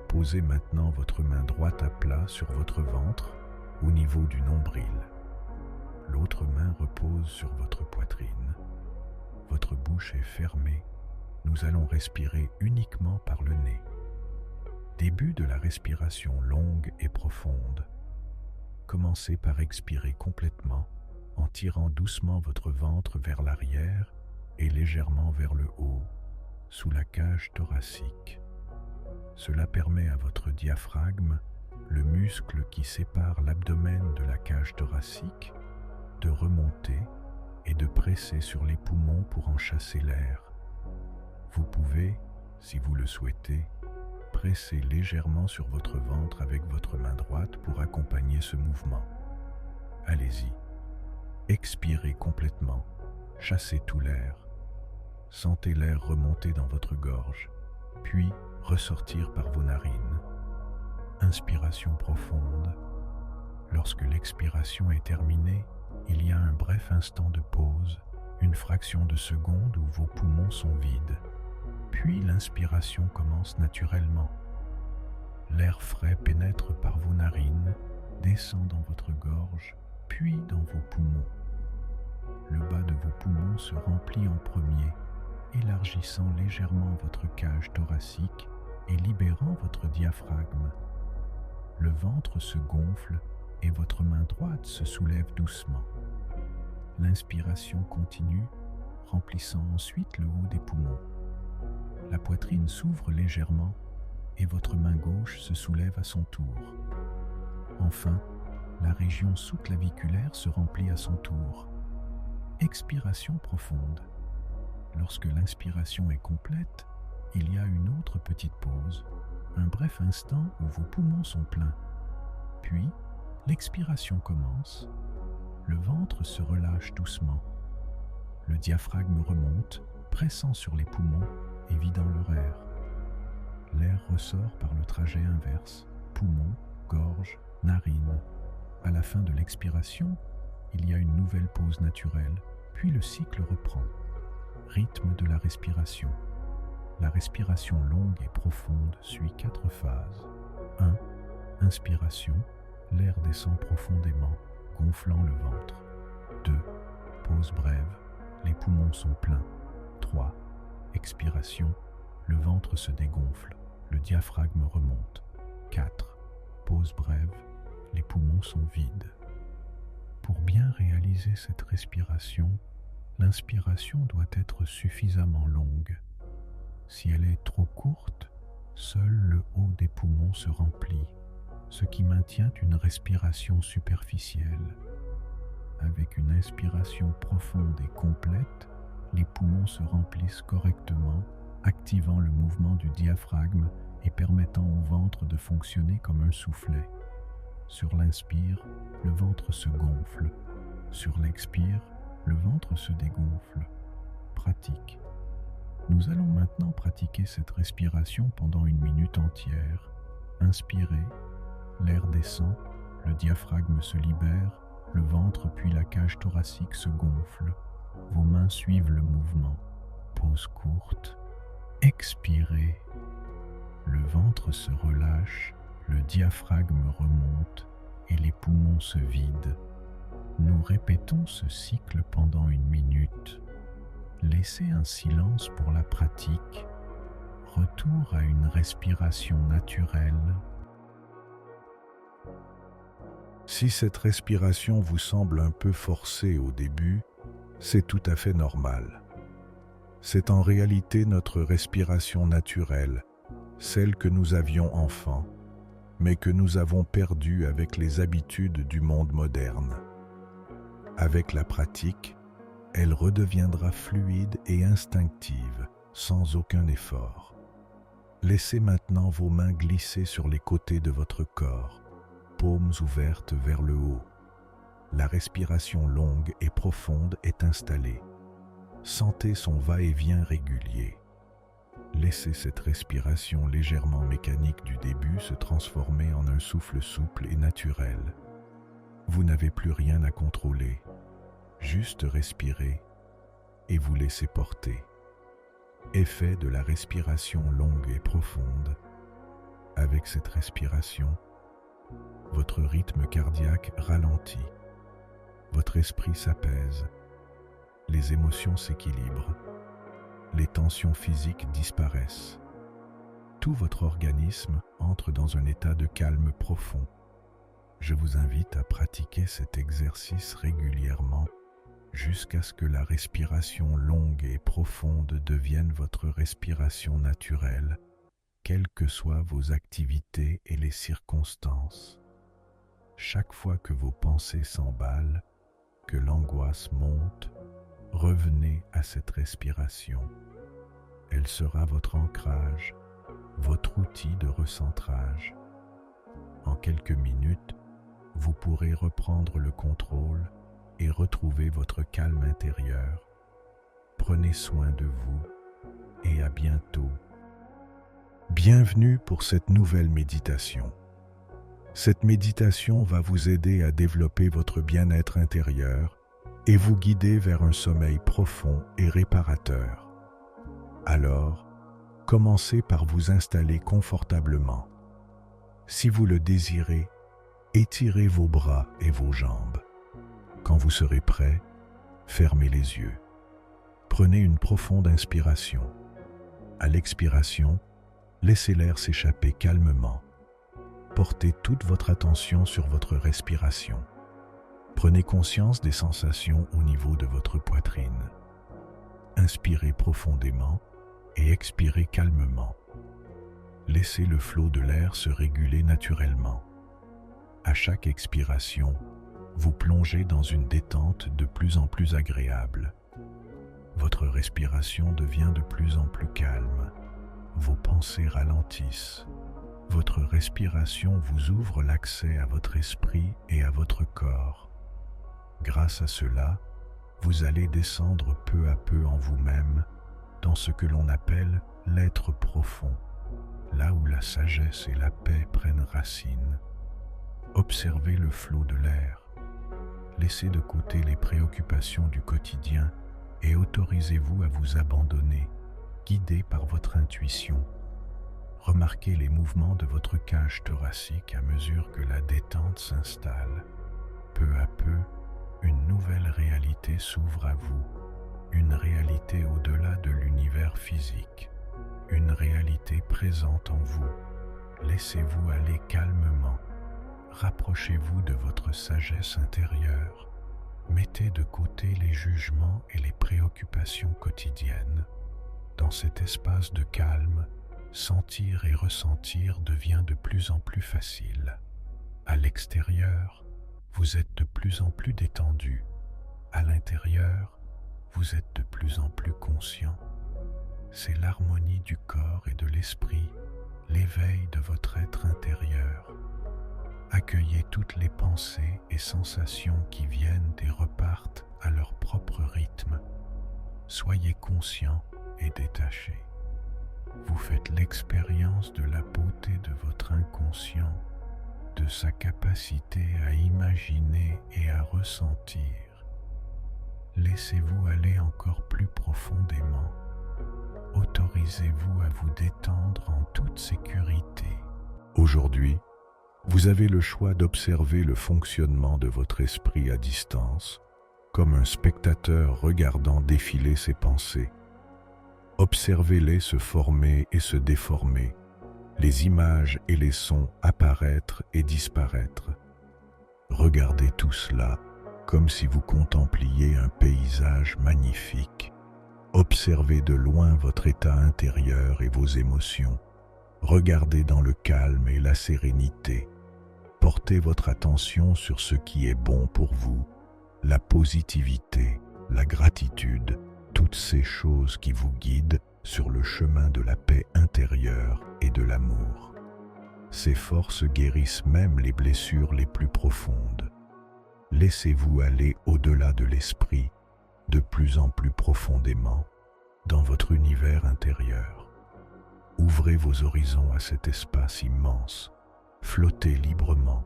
Posez maintenant votre main droite à plat sur votre ventre, au niveau du nombril. L'autre main repose sur votre poitrine. Votre bouche est fermée. Nous allons respirer uniquement par le nez. Début de la respiration longue et profonde. Commencez par expirer complètement en tirant doucement votre ventre vers l'arrière et légèrement vers le haut, sous la cage thoracique. Cela permet à votre diaphragme, le muscle qui sépare l'abdomen de la cage thoracique, de remonter et de presser sur les poumons pour en chasser l'air. Vous pouvez, si vous le souhaitez, presser légèrement sur votre ventre avec votre main droite pour accompagner ce mouvement. Allez-y. Expirez complètement. Chassez tout l'air. Sentez l'air remonter dans votre gorge, puis ressortir par vos narines. Inspiration profonde. Lorsque l'expiration est terminée, il y a un bref instant de pause, une fraction de seconde où vos poumons sont vides. Puis l'inspiration commence naturellement. L'air frais pénètre par vos narines, descend dans votre gorge, puis dans vos poumons. Le bas de vos poumons se remplit en premier, élargissant légèrement votre cage thoracique et libérant votre diaphragme. Le ventre se gonfle et votre main droite se soulève doucement. L'inspiration continue, remplissant ensuite le haut des poumons. La poitrine s'ouvre légèrement et votre main gauche se soulève à son tour. Enfin, la région sous-claviculaire se remplit à son tour. Expiration profonde. Lorsque l'inspiration est complète, il y a une autre petite pause, un bref instant où vos poumons sont pleins. Puis, l'expiration commence. Le ventre se relâche doucement. Le diaphragme remonte, pressant sur les poumons et vidant leur air. L'air ressort par le trajet inverse, poumons, gorge, narines. À la fin de l'expiration, il y a une nouvelle pause naturelle, puis le cycle reprend. Rythme de la respiration. La respiration longue et profonde suit 4 phases. 1. Inspiration. L'air descend profondément, gonflant le ventre. 2. Pause brève. Les poumons sont pleins. 3. Expiration. Le ventre se dégonfle. Le diaphragme remonte. 4. Pause brève. Les poumons sont vides. Pour bien réaliser cette respiration, l'inspiration doit être suffisamment longue. Si elle est trop courte, seul le haut des poumons se remplit, ce qui maintient une respiration superficielle. Avec une inspiration profonde et complète, les poumons se remplissent correctement, activant le mouvement du diaphragme et permettant au ventre de fonctionner comme un soufflet. Sur l'inspire, le ventre se gonfle. Sur l'expire, le ventre se dégonfle. Pratique. Nous allons maintenant pratiquer cette respiration pendant 1 minute entière. Inspirez, l'air descend, le diaphragme se libère, le ventre puis la cage thoracique se gonfle. Vos mains suivent le mouvement. Pause courte. Expirez. Le ventre se relâche, le diaphragme remonte et les poumons se vident. Nous répétons ce cycle pendant 1 minute. Laissez un silence pour la pratique. Retour à une respiration naturelle. Si cette respiration vous semble un peu forcée au début, c'est tout à fait normal. C'est en réalité notre respiration naturelle, celle que nous avions enfant, mais que nous avons perdue avec les habitudes du monde moderne. Avec la pratique, elle redeviendra fluide et instinctive, sans aucun effort. Laissez maintenant vos mains glisser sur les côtés de votre corps, paumes ouvertes vers le haut. La respiration longue et profonde est installée. Sentez son va-et-vient régulier. Laissez cette respiration légèrement mécanique du début se transformer en un souffle souple et naturel. Vous n'avez plus rien à contrôler. Juste respirer et vous laisser porter. Effet de la respiration longue et profonde. Avec cette respiration, votre rythme cardiaque ralentit. Votre esprit s'apaise. Les émotions s'équilibrent. Les tensions physiques disparaissent. Tout votre organisme entre dans un état de calme profond. Je vous invite à pratiquer cet exercice régulièrement jusqu'à ce que la respiration longue et profonde devienne votre respiration naturelle, quelles que soient vos activités et les circonstances. Chaque fois que vos pensées s'emballent, que l'angoisse monte Revenez à cette respiration. Elle sera votre ancrage, votre outil de recentrage. En quelques minutes, vous pourrez reprendre le contrôle et retrouver votre calme intérieur. Prenez soin de vous et à bientôt. Bienvenue pour cette nouvelle méditation. Cette méditation va vous aider à développer votre bien-être intérieur et vous guider vers un sommeil profond et réparateur. Alors, commencez par vous installer confortablement. Si vous le désirez, étirez vos bras et vos jambes. Quand vous serez prêt, fermez les yeux. Prenez une profonde inspiration. À l'expiration, laissez l'air s'échapper calmement. Portez toute votre attention sur votre respiration. Prenez conscience des sensations au niveau de votre poitrine. Inspirez profondément et expirez calmement. Laissez le flot de l'air se réguler naturellement. À chaque expiration, vous plongez dans une détente de plus en plus agréable. Votre respiration devient de plus en plus calme. Vos pensées ralentissent. Votre respiration vous ouvre l'accès à votre esprit et à votre corps. Grâce à cela, vous allez descendre peu à peu en vous-même dans ce que l'on appelle l'être profond, là où la sagesse et la paix prennent racine. Observez le flot de l'air. Laissez de côté les préoccupations du quotidien et autorisez-vous à vous abandonner, guidé par votre intuition. Remarquez les mouvements de votre cage thoracique à mesure que la détente s'installe. Peu à peu, une nouvelle réalité s'ouvre à vous, une réalité au-delà de l'univers physique, une réalité présente en vous. Laissez-vous aller calmement. Rapprochez-vous de votre sagesse intérieure. Mettez de côté les jugements et les préoccupations quotidiennes. Dans cet espace de calme, sentir et ressentir devient de plus en plus facile. À l'extérieur, vous êtes de plus en plus détendu. À l'intérieur, vous êtes de plus en plus conscient. C'est l'harmonie du corps et de l'esprit, l'éveil de votre être intérieur. Accueillez toutes les pensées et sensations qui viennent et repartent à leur propre rythme. Soyez conscient et détaché. Vous faites l'expérience de la beauté de votre inconscient, de sa capacité à imaginer et à ressentir. Laissez-vous aller encore plus profondément. Autorisez-vous à vous détendre en toute sécurité. Aujourd'hui, vous avez le choix d'observer le fonctionnement de votre esprit à distance, comme un spectateur regardant défiler ses pensées. Observez-les se former et se déformer, les images et les sons apparaître et disparaître. Regardez tout cela comme si vous contempliez un paysage magnifique. Observez de loin votre état intérieur et vos émotions. Regardez dans le calme et la sérénité. Portez votre attention sur ce qui est bon pour vous, la positivité, la gratitude, toutes ces choses qui vous guident sur le chemin de la paix intérieure et de l'amour. Ces forces guérissent même les blessures les plus profondes. Laissez-vous aller au-delà de l'esprit, de plus en plus profondément, dans votre univers intérieur. Ouvrez vos horizons à cet espace immense. Flottez librement.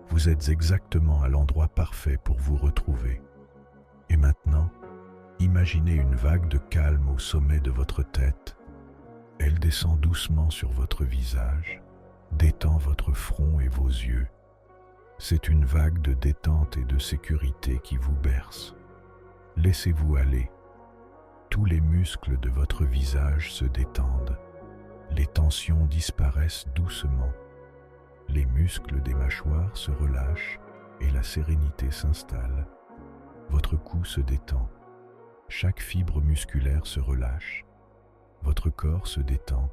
Vous êtes exactement à l'endroit parfait pour vous retrouver. Et maintenant, imaginez une vague de calme au sommet de votre tête. Elle descend doucement sur votre visage, détend votre front et vos yeux. C'est une vague de détente et de sécurité qui vous berce. Laissez-vous aller. Tous les muscles de votre visage se détendent. Les tensions disparaissent doucement. Les muscles des mâchoires se relâchent et la sérénité s'installe. Votre cou se détend. Chaque fibre musculaire se relâche. Votre corps se détend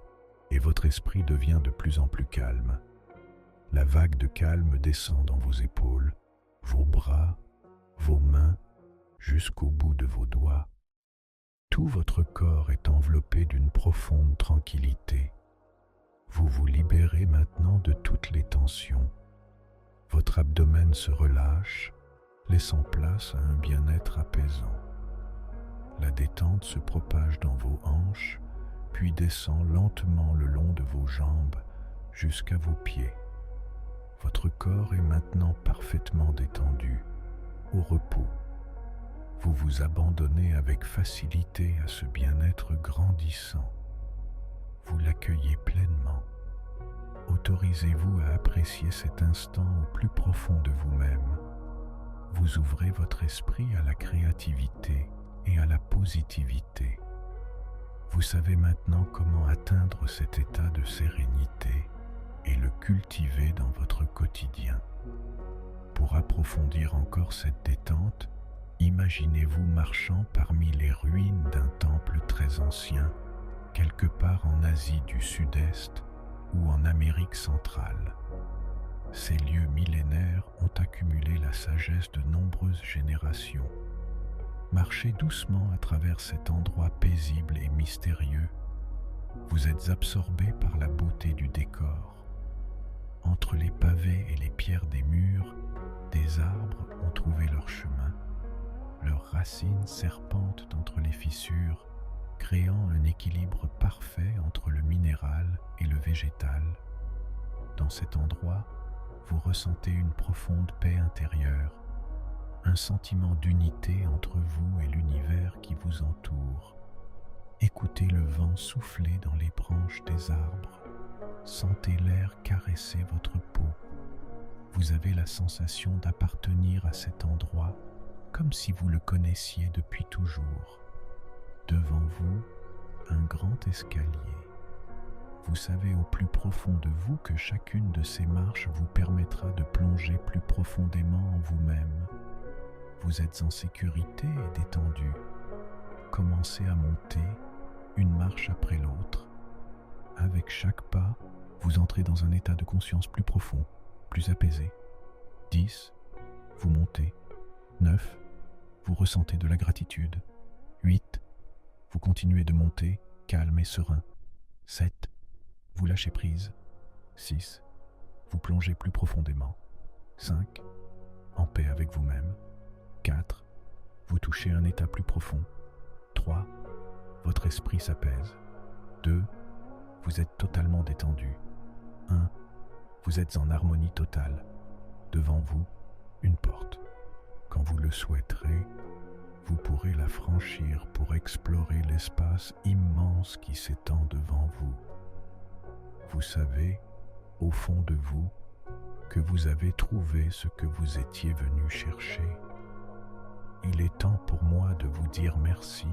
et votre esprit devient de plus en plus calme. La vague de calme descend dans vos épaules, vos bras, vos mains, jusqu'au bout de vos doigts. Tout votre corps est enveloppé d'une profonde tranquillité. Vous vous libérez maintenant de toutes les tensions. Votre abdomen se relâche, laissant place à un bien-être apaisant. La détente se propage dans vos hanches, puis descend lentement le long de vos jambes jusqu'à vos pieds. Votre corps est maintenant parfaitement détendu, au repos. Vous vous abandonnez avec facilité à ce bien-être grandissant. Vous l'accueillez pleinement. Autorisez-vous à apprécier cet instant au plus profond de vous-même. Vous ouvrez votre esprit à la créativité et à la positivité. Vous savez maintenant comment atteindre cet état de sérénité et le cultiver dans votre quotidien. Pour approfondir encore cette détente, imaginez-vous marchant parmi les ruines d'un temple très ancien, quelque part en Asie du Sud-Est ou en Amérique centrale. Ces lieux millénaires ont accumulé la sagesse de nombreuses générations. Marchez doucement à travers cet endroit paisible et mystérieux. Vous êtes absorbé par la beauté du décor. Entre les pavés et les pierres des murs, des arbres ont trouvé leur chemin. Leurs racines serpentent entre les fissures, créant un équilibre parfait entre le minéral et le végétal. Dans cet endroit, vous ressentez une profonde paix intérieure, un sentiment d'unité entre vous et l'univers qui vous entoure. Écoutez le vent souffler dans les branches des arbres. Sentez l'air caresser votre peau. Vous avez la sensation d'appartenir à cet endroit comme si vous le connaissiez depuis toujours. Devant vous, un grand escalier. Vous savez au plus profond de vous que chacune de ces marches vous permettra de plonger plus profondément en vous-même. Vous êtes en sécurité et détendu. Commencez à monter, une marche après l'autre. Avec chaque pas, vous entrez dans un état de conscience plus profond, plus apaisé. 10, vous montez. 9, vous ressentez de la gratitude. 8, vous continuez de monter, calme et serein. 7, vous lâchez prise. 6, vous plongez plus profondément. 5, en paix avec vous-même. 4, vous touchez un état plus profond. 3, votre esprit s'apaise. 2, vous êtes totalement détendu. 1, vous êtes en harmonie totale. Devant vous, une porte. Quand vous le souhaiterez, vous pourrez la franchir pour explorer l'espace immense qui s'étend devant vous. Vous savez, au fond de vous, que vous avez trouvé ce que vous étiez venu chercher. Il est temps pour moi de vous dire merci